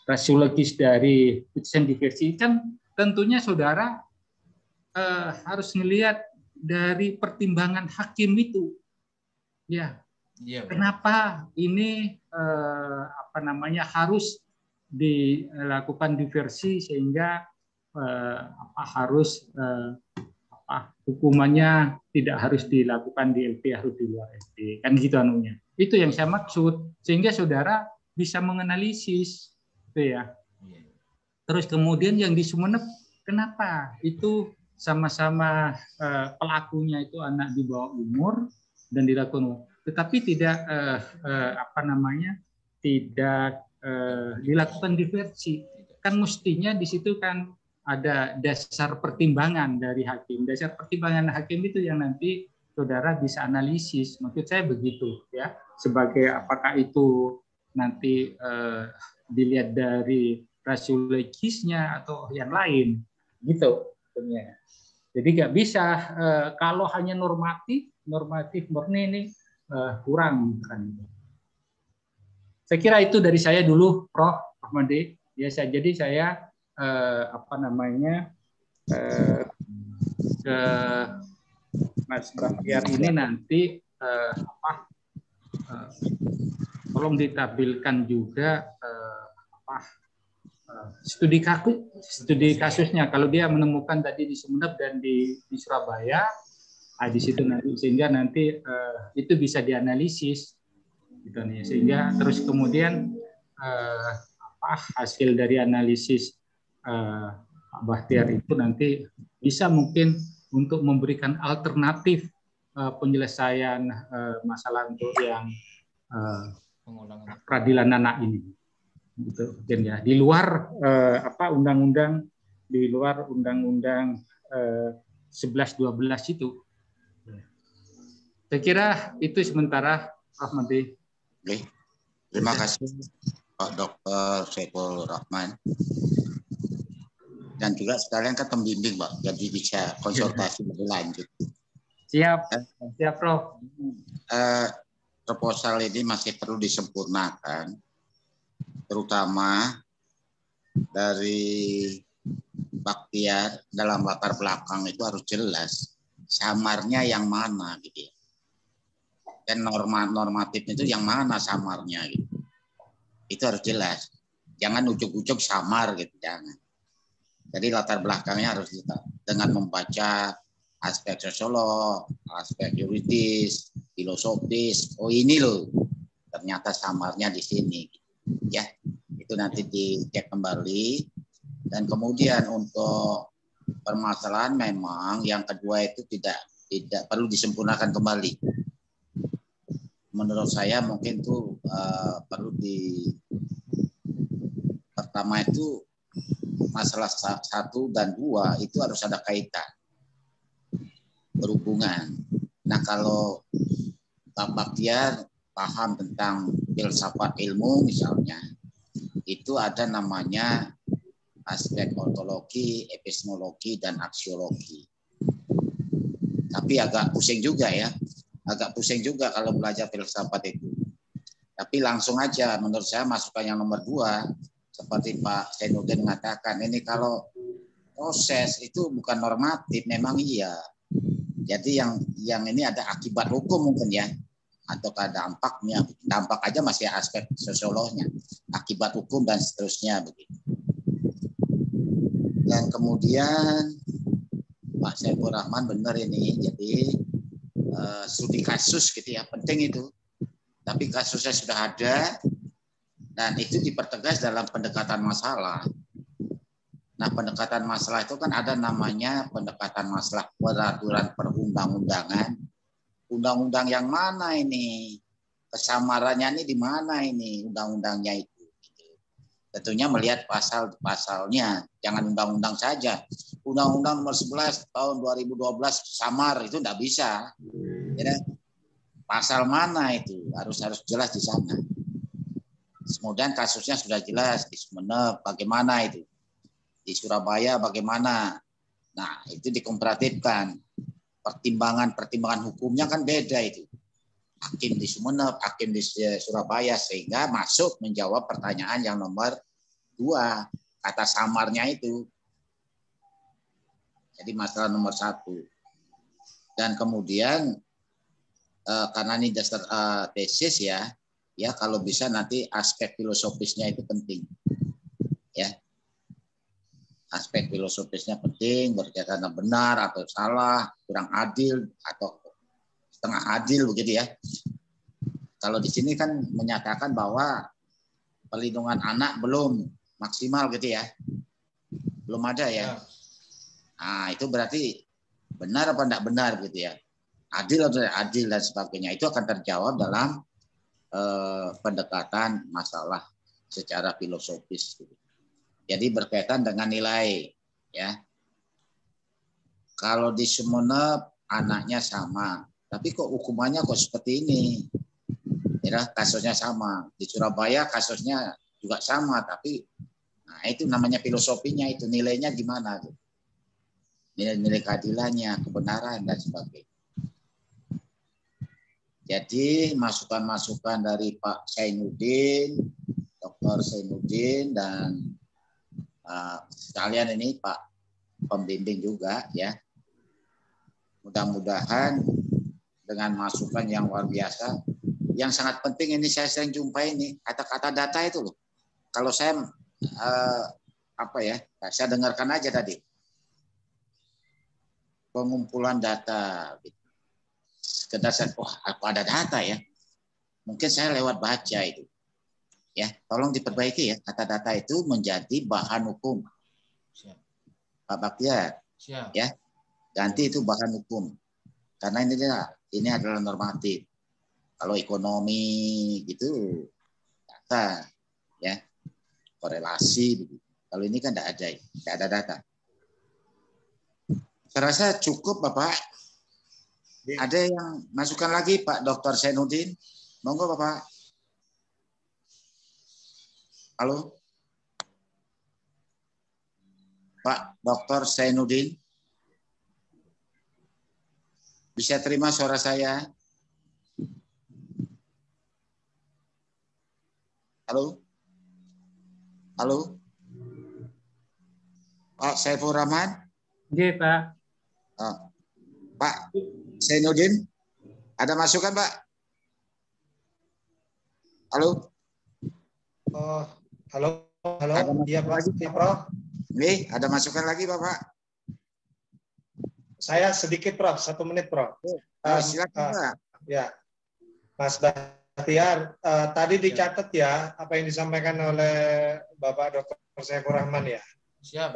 S3: rasiologis dari putusan diversi kan tentunya saudara harus melihat dari pertimbangan hakim itu, ya.
S2: Iya,
S3: kenapa ini harus dilakukan diversi sehingga hukumannya tidak harus dilakukan di LP, harus di luar LP, kan gitu anunya. Itu yang saya maksud, sehingga saudara bisa menganalisis itu ya. Terus kemudian yang di Sumeneb, kenapa itu sama-sama pelakunya itu anak di bawah umur dan dilakukan, tetapi tidak tidak dilakukan diversi. Kan mestinya di situ kan ada dasar pertimbangan dari hakim. Dasar pertimbangan hakim itu yang nanti saudara bisa analisis. Maksud saya begitu ya. Sebagai apakah itu nanti dilihat dari rasiologisnya atau yang lain gitu. Jadi nggak bisa kalau hanya normatif murni ini kurang kan. Saya kira itu dari saya dulu, Prof. Ahmadi. Ya, jadi saya ke Mas Bahtiar ini nanti tolong ditampilkan juga studi kasusnya. Kalau dia menemukan tadi di Sumeneb dan di Surabaya, di situ nanti sehingga nanti itu bisa dianalisis, gitu nih. Sehingga terus kemudian hasil dari analisis Pak Bahtiar itu nanti bisa mungkin untuk memberikan alternatif penyelesaian masalah untuk yang peradilan anak ini, gitu ya. Di luar undang-undang, di luar undang-undang 11-12 itu. Saya kira itu sementara, Prof. Menteri.
S1: Terima kasih Pak Dr. Saiful Rahman. Dan juga sekalian kan pembimbing, Pak, jadi bisa konsultasi lebih lanjut.
S3: Siap, Prof.
S1: Proposal ini masih perlu disempurnakan, terutama dari Bahtiar dalam latar belakang itu harus jelas samarnya yang mana, gitu ya. Dan normatifnya itu yang mana samarnya, gitu. Itu harus jelas. Jangan ujuk-ujuk samar, gitu, jangan. Jadi latar belakangnya harus dengan membaca aspek sosiolog, aspek yuridis, filosofis. Oh, ini loh, ternyata samarnya di sini. Ya, itu nanti dicek kembali. Dan kemudian untuk permasalahan memang yang kedua itu tidak perlu disempurnakan kembali. Menurut saya mungkin itu perlu pertama itu masalah 1 dan 2 itu harus ada kaitan, berhubungan. Nah, kalau Pak Bahtiar paham tentang filsafat ilmu misalnya, itu ada namanya aspek ontologi, epistemologi, dan aksiologi. Tapi agak pusing juga ya, kalau belajar filsafat itu. Tapi langsung aja, menurut saya masukan yang nomor 2, seperti Pak Zainuddin mengatakan, ini kalau proses itu bukan normatif, memang iya. Jadi yang ini ada akibat hukum mungkin ya, atau dampaknya. Dampak aja masih aspek sosiolognya, akibat hukum dan seterusnya begitu. Dan kemudian Pak Saiful Rahman benar ini, jadi studi kasus gitu ya, penting itu. Tapi kasusnya sudah ada dan itu dipertegas dalam pendekatan masalah. Nah, pendekatan masalah itu kan ada namanya pendekatan masalah peraturan perundang-undangan. Undang-undang yang mana ini? Kesamarannya ini di mana ini undang-undangnya itu? Tentunya melihat pasal-pasalnya, jangan undang-undang saja. Undang-undang nomor 11 tahun 2012 samar itu tidak bisa. Ya, pasal mana itu harus jelas di sana. Kemudian kasusnya sudah jelas di Sumeneb bagaimana itu, di Surabaya bagaimana. Nah, itu dikomparatifkan. Pertimbangan hukumnya kan beda itu. Hakim di Sumeneb, hakim di Surabaya, sehingga masuk menjawab pertanyaan yang nomor 2, kata samarnya itu. Jadi masalah nomor 1. Dan kemudian karena ini dasar tesis ya kalau bisa nanti aspek filosofisnya itu penting. Ya. Aspek filosofisnya penting, berkaitan benar atau salah, kurang adil atau setengah adil begitu ya. Kalau di sini kan menyatakan bahwa perlindungan anak belum maksimal gitu ya. Belum ada ya. Nah, itu berarti benar apa enggak benar gitu ya. Adil atau tidak adil dan sebagainya. Itu akan terjawab dalam pendekatan masalah secara filosofis. Jadi berkaitan dengan nilai ya. Kalau di Sumeneb anaknya sama, tapi kok hukumannya kok seperti ini? Ya, kasusnya sama. Di Surabaya kasusnya juga sama, tapi nah itu namanya filosofinya, itu nilainya gimana tuh? Nilai-nilai keadilannya, kebenaran dan sebagainya. Jadi masukan-masukan dari Pak Zainuddin, Dr. Zainuddin, dan sekalian ini Pak pembimbing juga ya. Mudah-mudahan dengan masukan yang luar biasa, yang sangat penting ini saya sering jumpai ini kata-kata data itu loh. Kalau saya saya dengarkan aja tadi pengumpulan data. Sekedar saya, aku ada data ya. Mungkin saya lewat baca itu. Ya, tolong diperbaiki ya kata data itu menjadi bahan hukum. Siap. Pak Baktiar. Siap. Ya. Ganti itu bahan hukum. Karena ini adalah normatif. Kalau ekonomi gitu data ya. Korelasi begitu. Kalau ini kan tidak ada data. Saya rasa cukup Bapak. Ada yang masukkan lagi Pak Dr. Zainuddin? Monggo Bapak. Halo? Pak Dr. Zainuddin? Bisa terima suara saya? Halo? Halo? Pak Saiful Rahman?
S3: Oke, Pak.
S1: Pak Zainuddin, ada masukan Pak? Halo?
S4: Halo. Iya Pak. Iya, Prof.
S1: Nih, ada masukan lagi Bapak?
S4: Saya sedikit Prof, 1 menit Prof.
S1: Silakan Pak.
S4: Ya, Mas Bahtiar, tadi dicatat ya apa yang disampaikan oleh Bapak Dr. Saiful Rahman ya.
S2: Siap,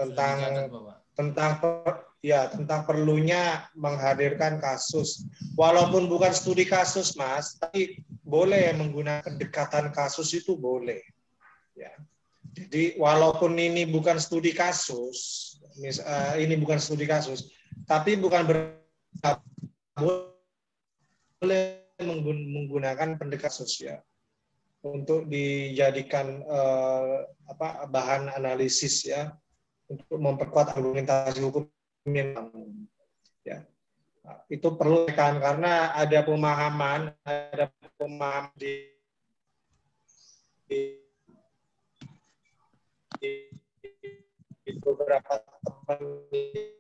S4: tentang perlunya menghadirkan kasus. Walaupun bukan studi kasus, Mas, tapi boleh menggunakan pendekatan kasus itu boleh. Ya. Jadi walaupun ini bukan studi kasus, tapi bukan boleh menggunakan pendekatan sosial untuk dijadikan bahan analisis ya, untuk memperkuat argumentasi hukum ya. Itu perlu kan, karena ada pemahaman di beberapa teman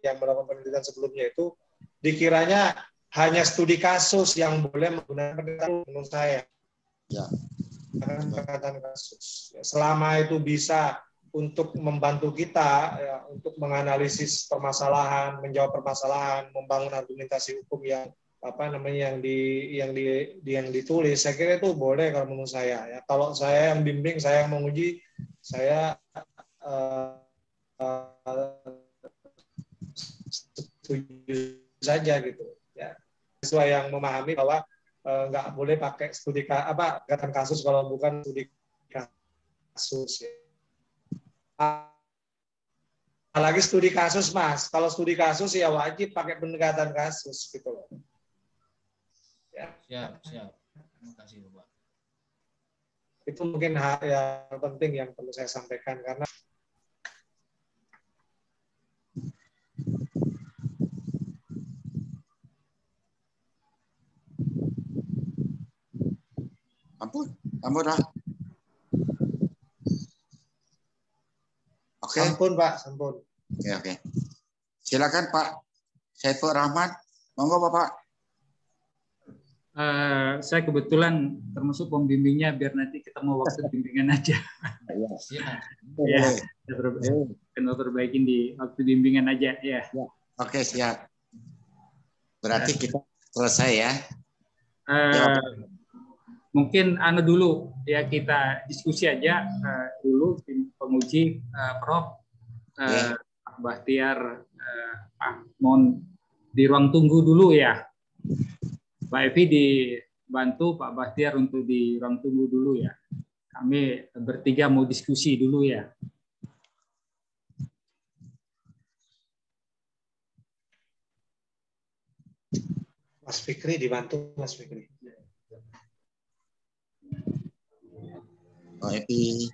S4: yang melakukan penelitian sebelumnya itu dikiranya hanya studi kasus yang boleh menggunakan pendekatan menurut saya.
S1: Ya.
S4: Pendekatan kasus. Selama itu bisa untuk membantu kita ya, untuk menganalisis permasalahan, menjawab permasalahan, membangun argumentasi hukum yang yang ditulis, saya kira itu boleh kalau menurut saya. Ya. Kalau saya yang bimbing, saya yang menguji, saya setuju saja gitu. Ya. Siswa yang memahami bahwa nggak boleh pakai studi pendekatan kasus kalau bukan studi kasus. Ya. Apalagi studi kasus, Mas. Kalau studi kasus ya wajib pakai pendekatan kasus gitu loh. Ya.
S2: Siap. Terima kasih, Bapak.
S4: Itu mungkin hal yang penting yang perlu saya sampaikan karena
S1: Ampun Pak. Oke.
S4: Ampun Pak, ampun.
S1: Oke. Silakan Pak Saiful Rahman. Monggo Bapak.
S3: Saya kebetulan termasuk pembimbingnya, biar nanti ketemu waktu bimbingan aja. Ya, kita perbaikin di waktu bimbingan aja ya.
S1: Oke, siap. Berarti kita selesai ya.
S3: Mungkin dulu ya, kita diskusi aja dulu tim penguji, Prof. Pak Bahtiar, mohon di ruang tunggu dulu ya. Pak Evi dibantu Pak Bahtiar untuk di ruang tunggu dulu ya. Kami bertiga mau diskusi dulu ya.
S4: Mas Fikri dibantu, Mas Fikri.
S1: Pak Evi.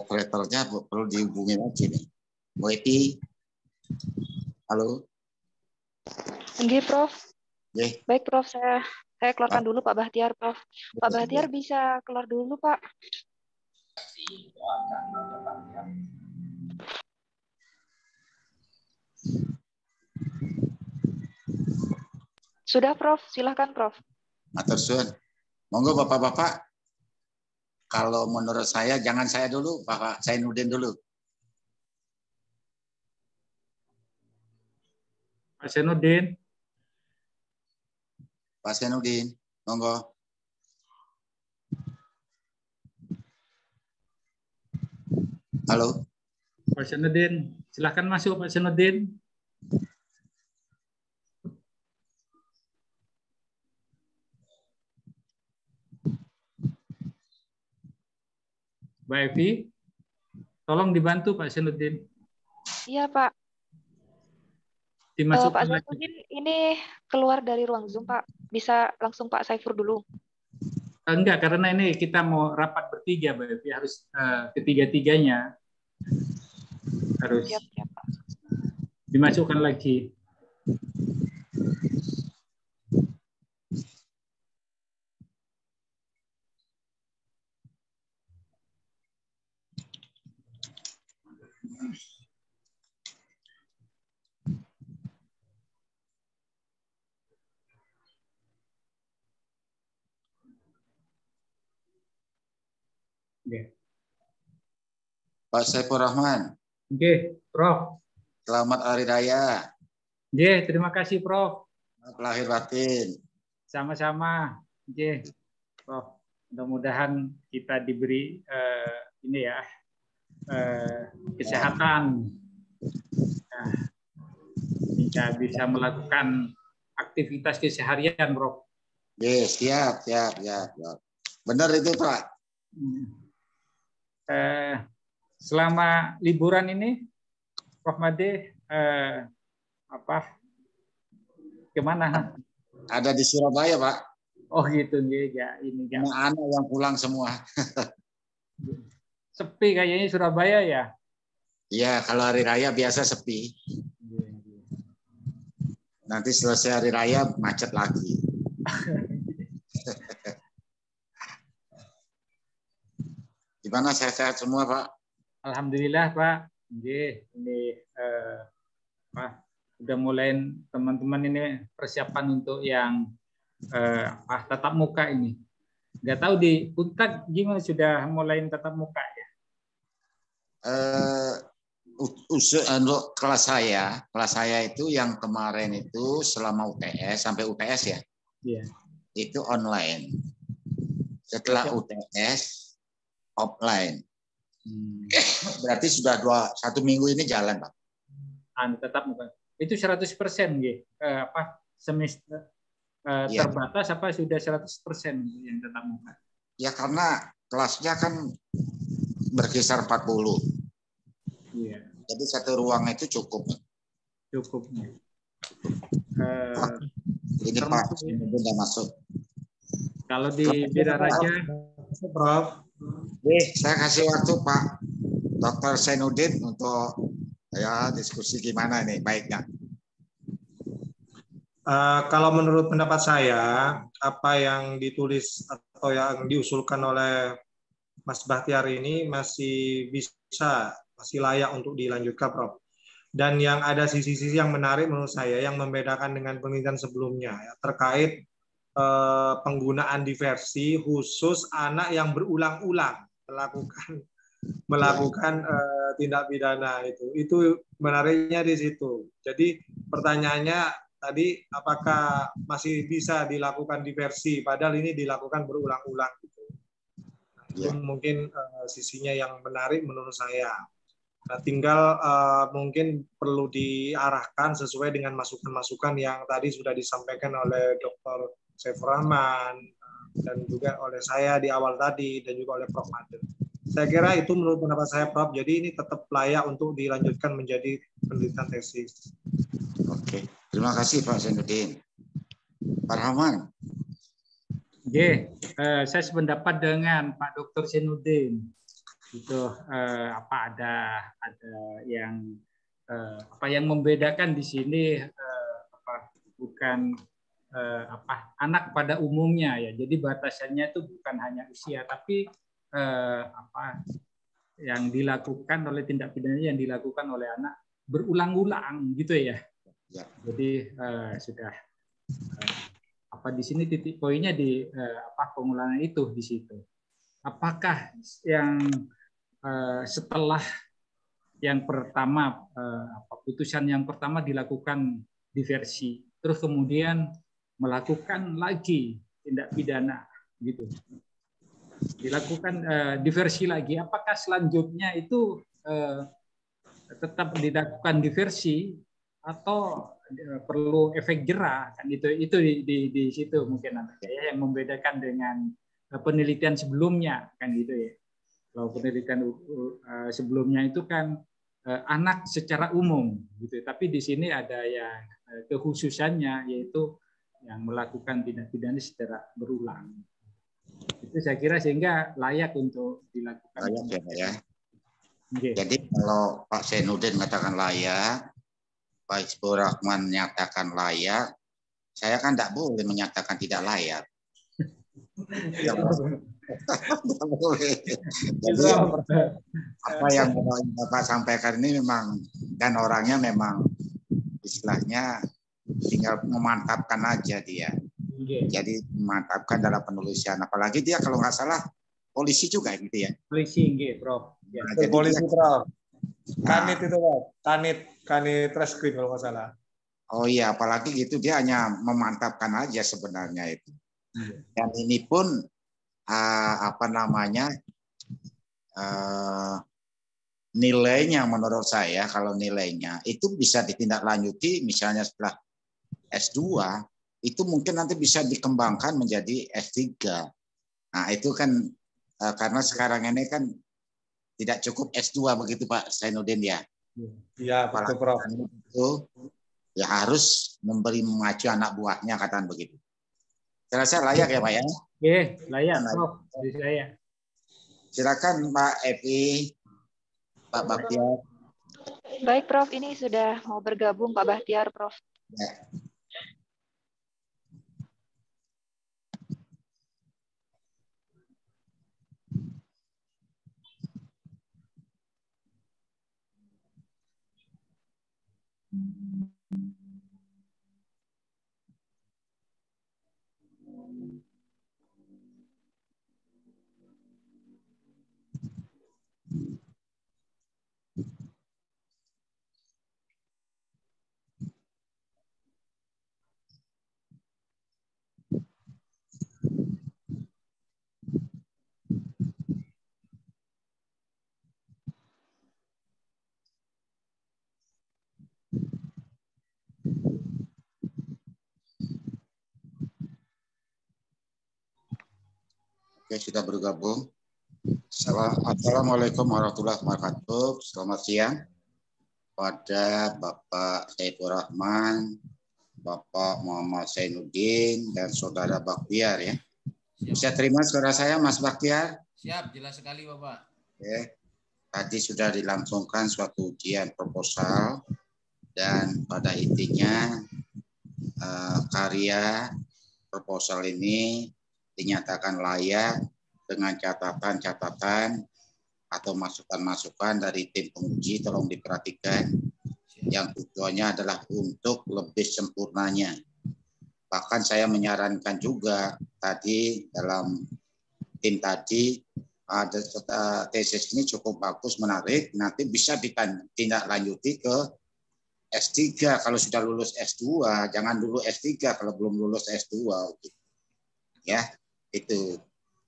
S1: operatornya perlu dihubungi lagi nih. Bu Eti, halo.
S5: Nggih, Prof.
S1: Nggih.
S5: Baik, Prof. Saya keluarkan dulu Pak Bahtiar, Prof. Pak Bahtiar bisa keluar dulu, Pak. Sudah, Prof. Silahkan, Prof.
S1: Matur suwun. Monggo Bapak-bapak. Kalau menurut saya, jangan saya dulu, Bapak Zainuddin dulu.
S3: Pak Zainuddin.
S1: Pak Zainuddin, monggo. Halo.
S3: Pak Zainuddin, silakan masuk Pak Zainuddin. Mbak Evi, tolong dibantu Pak Zainuddin.
S5: Iya, Pak. Pak Zainuddin ini keluar dari ruang Zoom, Pak. Bisa langsung Pak Saifur dulu.
S3: Enggak, karena ini kita mau rapat bertiga, Mbak Evi. Harus ketiga-tiganya harus
S5: siap, Pak.
S3: Dimasukkan lagi.
S1: Pak Saifur Rahman.
S3: Oke, Prof.
S1: Selamat Hari Raya.
S3: Oke, terima kasih, Prof.
S1: Lahir batin.
S3: Sama-sama. Oke, Prof. Mudah-mudahan kita diberi ini ya kesehatan. Nah, kita bisa melakukan aktivitas keseharian, Prof.
S1: Yes, siap. Benar itu, Pak.
S3: Selama liburan ini, Prof. Made kemana?
S1: Ada di Surabaya, Pak.
S3: Oh gitu, ya ini ya.
S1: Anak-anak yang pulang semua.
S3: Sepi kayaknya Surabaya ya.
S1: Iya, kalau hari raya biasa sepi. Nanti selesai hari raya macet lagi. Gimana, sehat-sehat semua, Pak?
S3: Alhamdulillah, Pak. Ini udah mulai teman-teman ini persiapan untuk yang tatap muka ini. Nggak tahu di Unpad gimana, sudah mulai tatap muka ya?
S1: Untuk kelas saya itu yang kemarin itu selama UTS sampai UTS ya, itu online. Setelah UTS offline. Berarti sudah 1 minggu ini jalan, Pak.
S3: Tetap muka. Itu 100% semester terbatas apa sudah 100% yang tetap muka?
S1: Ya karena kelasnya kan berkisar 40.
S3: Iya.
S1: Jadi satu ruang itu cukup.
S3: Cukup.
S1: Ini Pak, sudah masuk.
S3: Kalau di Biraraja,
S1: Prof. Saya kasih waktu Pak Dr. Zainuddin untuk ya diskusi gimana nih baiknya.
S4: Kalau menurut pendapat saya, apa yang ditulis atau yang diusulkan oleh Mas Bahtiar ini masih layak untuk dilanjutkan, Prof. Dan yang ada sisi-sisi yang menarik menurut saya yang membedakan dengan penelitian sebelumnya ya, terkait penggunaan diversi khusus anak yang berulang-ulang melakukan tindak pidana itu menariknya di situ. Jadi pertanyaannya tadi apakah masih bisa dilakukan diversi padahal ini dilakukan berulang-ulang gitu. Itu mungkin sisinya yang menarik menurut saya. Nah, tinggal mungkin perlu diarahkan sesuai dengan masukan-masukan yang tadi sudah disampaikan oleh Dr. Saifur Rahman dan juga oleh saya di awal tadi dan juga oleh Prof. Made. Saya kira itu menurut pendapat saya, Prof. Jadi ini tetap layak untuk dilanjutkan menjadi penelitian tesis.
S1: Oke, terima kasih Pak Zainuddin. Pak Rahman.
S3: Saya sependapat dengan Pak Dr. Zainuddin. itu ada yang yang membedakan di sini bukan anak pada umumnya ya. Jadi batasannya itu bukan hanya usia, tapi yang dilakukan oleh tindak pidana yang dilakukan oleh anak berulang-ulang gitu ya. Jadi sudah di sini titik poinnya di pengulangan itu di situ. Apakah yang setelah yang pertama putusan yang pertama dilakukan diversi, terus kemudian melakukan lagi tindak pidana gitu, dilakukan diversi lagi, apakah selanjutnya itu tetap dilakukan diversi atau perlu efek jera? Kan itu di situ mungkin ya yang membedakan dengan penelitian sebelumnya kan gitu ya. Kalau penelitian sebelumnya itu kan anak secara umum gitu, tapi di sini ada yang kekhususannya yaitu yang melakukan tindak pidana secara berulang. Itu saya kira sehingga layak untuk dilakukan.
S1: Layak ya Pak ya.
S3: Okay.
S1: Jadi kalau Pak Zainuddin mengatakan layak, Pak Hizbur Rahman menyatakan layak, saya kan tidak boleh menyatakan tidak layak. Tidak boleh. Jadi apa yang Bapak sampaikan ini memang, dan orangnya memang istilahnya tinggal memantapkan aja dia. Jadi memantapkan dalam penulisan. Apalagi dia kalau nggak salah polisi juga gitu ya.
S3: Polisi, Prof.
S4: Ya. Nah, polisi dia, Prof. Kanit itu Prof. Kanit Reskrim kalau nggak salah.
S1: Oh iya, apalagi gitu dia hanya memantapkan aja sebenarnya itu. Dan ini pun nilainya menurut saya, kalau nilainya itu bisa ditindaklanjuti misalnya setelah S2 itu mungkin nanti bisa dikembangkan menjadi S3. Nah itu kan karena sekarang ini kan tidak cukup S2 begitu Pak Zainuddin ya.
S4: Iya betul Prof.
S1: Itu ya harus memberi mengacu anak buahnya katakan begitu. Saya rasa layak ya Pak ya.
S3: Oke, layak Prof. Layak.
S1: Silakan Pak Epi, Pak Bahtiar.
S5: Baik Prof, ini sudah mau bergabung Pak Bahtiar Prof.
S1: Ya. Oke, sudah bergabung. Assalamualaikum warahmatullahi wabarakatuh. Selamat siang pada Bapak Hizbur Rahman, Bapak Muhammad Zainuddin, dan Saudara Bahtiar ya. Bisa terima suara saya Mas Bahtiar?
S2: Siap, jelas sekali Bapak.
S1: Oke. Tadi sudah dilangsungkan suatu ujian proposal dan pada intinya karya proposal ini dinyatakan layak dengan catatan-catatan atau masukan-masukan dari tim penguji, tolong diperhatikan. Yang tujuannya adalah untuk lebih sempurnanya. Bahkan saya menyarankan juga tadi dalam tim tadi ada tesis ini cukup bagus, menarik, nanti bisa ditindaklanjuti ke S3 kalau sudah lulus S2, jangan dulu S3 kalau belum lulus S2. Ya, itu.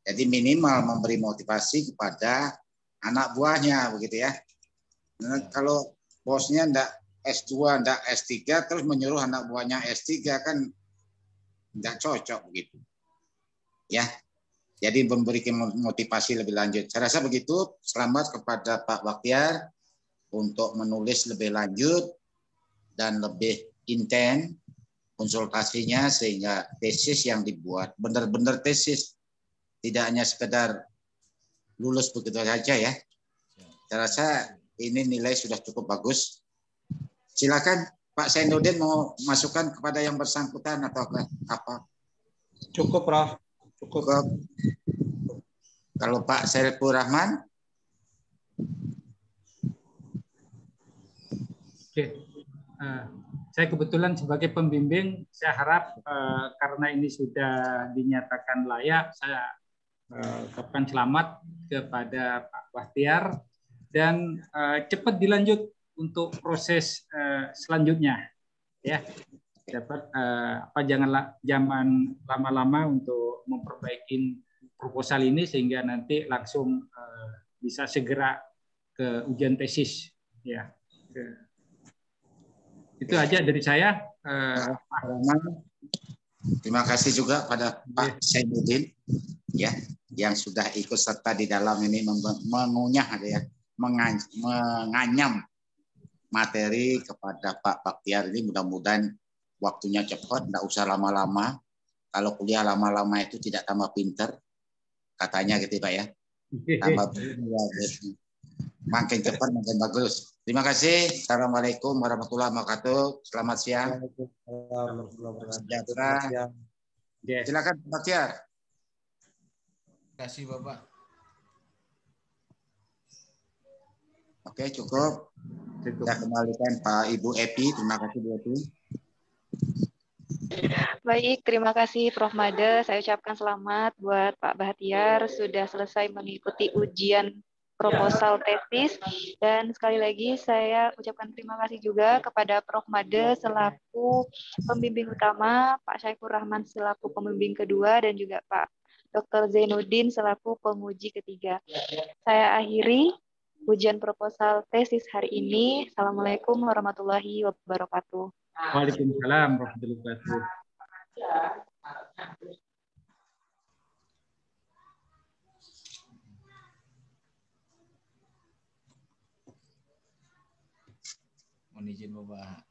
S1: Jadi minimal memberi motivasi kepada anak buahnya begitu ya. Nah, kalau bosnya enggak S2, enggak S3 terus menyuruh anak buahnya S3 kan enggak cocok begitu. Ya. Jadi memberikan motivasi lebih lanjut. Saya rasa begitu. Selamat kepada Pak Bahtiar untuk menulis lebih lanjut dan lebih intens konsultasinya sehingga tesis yang dibuat benar-benar tesis, tidak hanya sekedar lulus begitu saja ya. Saya rasa ini nilai sudah cukup bagus. Silakan Pak Zainuddin mau masukkan kepada yang bersangkutan atau apa?
S4: Cukup, Prof. Cukup.
S1: Kalau Pak Saiful Rahman?
S3: Oke. Saya kebetulan sebagai pembimbing, saya harap karena ini sudah dinyatakan layak, saya ucapkan selamat kepada Pak Bahtiar dan cepat dilanjut untuk proses selanjutnya, ya. Dapat janganlah zaman lama-lama untuk memperbaiki proposal ini sehingga nanti langsung bisa segera ke ujian tesis, ya. Itu aja dari saya.
S1: Terima kasih juga pada Pak Zainuddin, ya, yang sudah ikut serta di dalam ini mengunyah, ya, menganyam materi kepada Pak Bahtiar ini. Mudah-mudahan waktunya cepat, tidak usah lama-lama. Kalau kuliah lama-lama itu tidak tambah pinter, katanya gitu Pak ya. Tambah makin cepat makin bagus. Terima kasih. Assalamualaikum warahmatullahi wabarakatuh. Selamat siang. Sejahtera. Silakan Pak Bahtiar.
S2: Terima kasih Bapak.
S1: Oke, cukup. Kita kembalikan Pak Ibu Epi. Terima kasih Bu Epi.
S5: Baik, terima kasih Prof. Made. Saya ucapkan selamat buat Pak Bahtiar sudah selesai mengikuti ujian proposal tesis. Dan sekali lagi saya ucapkan terima kasih juga kepada Prof. Made selaku pembimbing utama, Pak Saiful Rahman selaku pembimbing kedua, dan juga Pak Dr. Zainuddin selaku penguji ketiga. Saya akhiri ujian proposal tesis hari ini. Assalamualaikum warahmatullahi wabarakatuh.
S3: Waalaikumsalam warahmatullahi wabarakatuh.
S2: Mohon izin Bapak.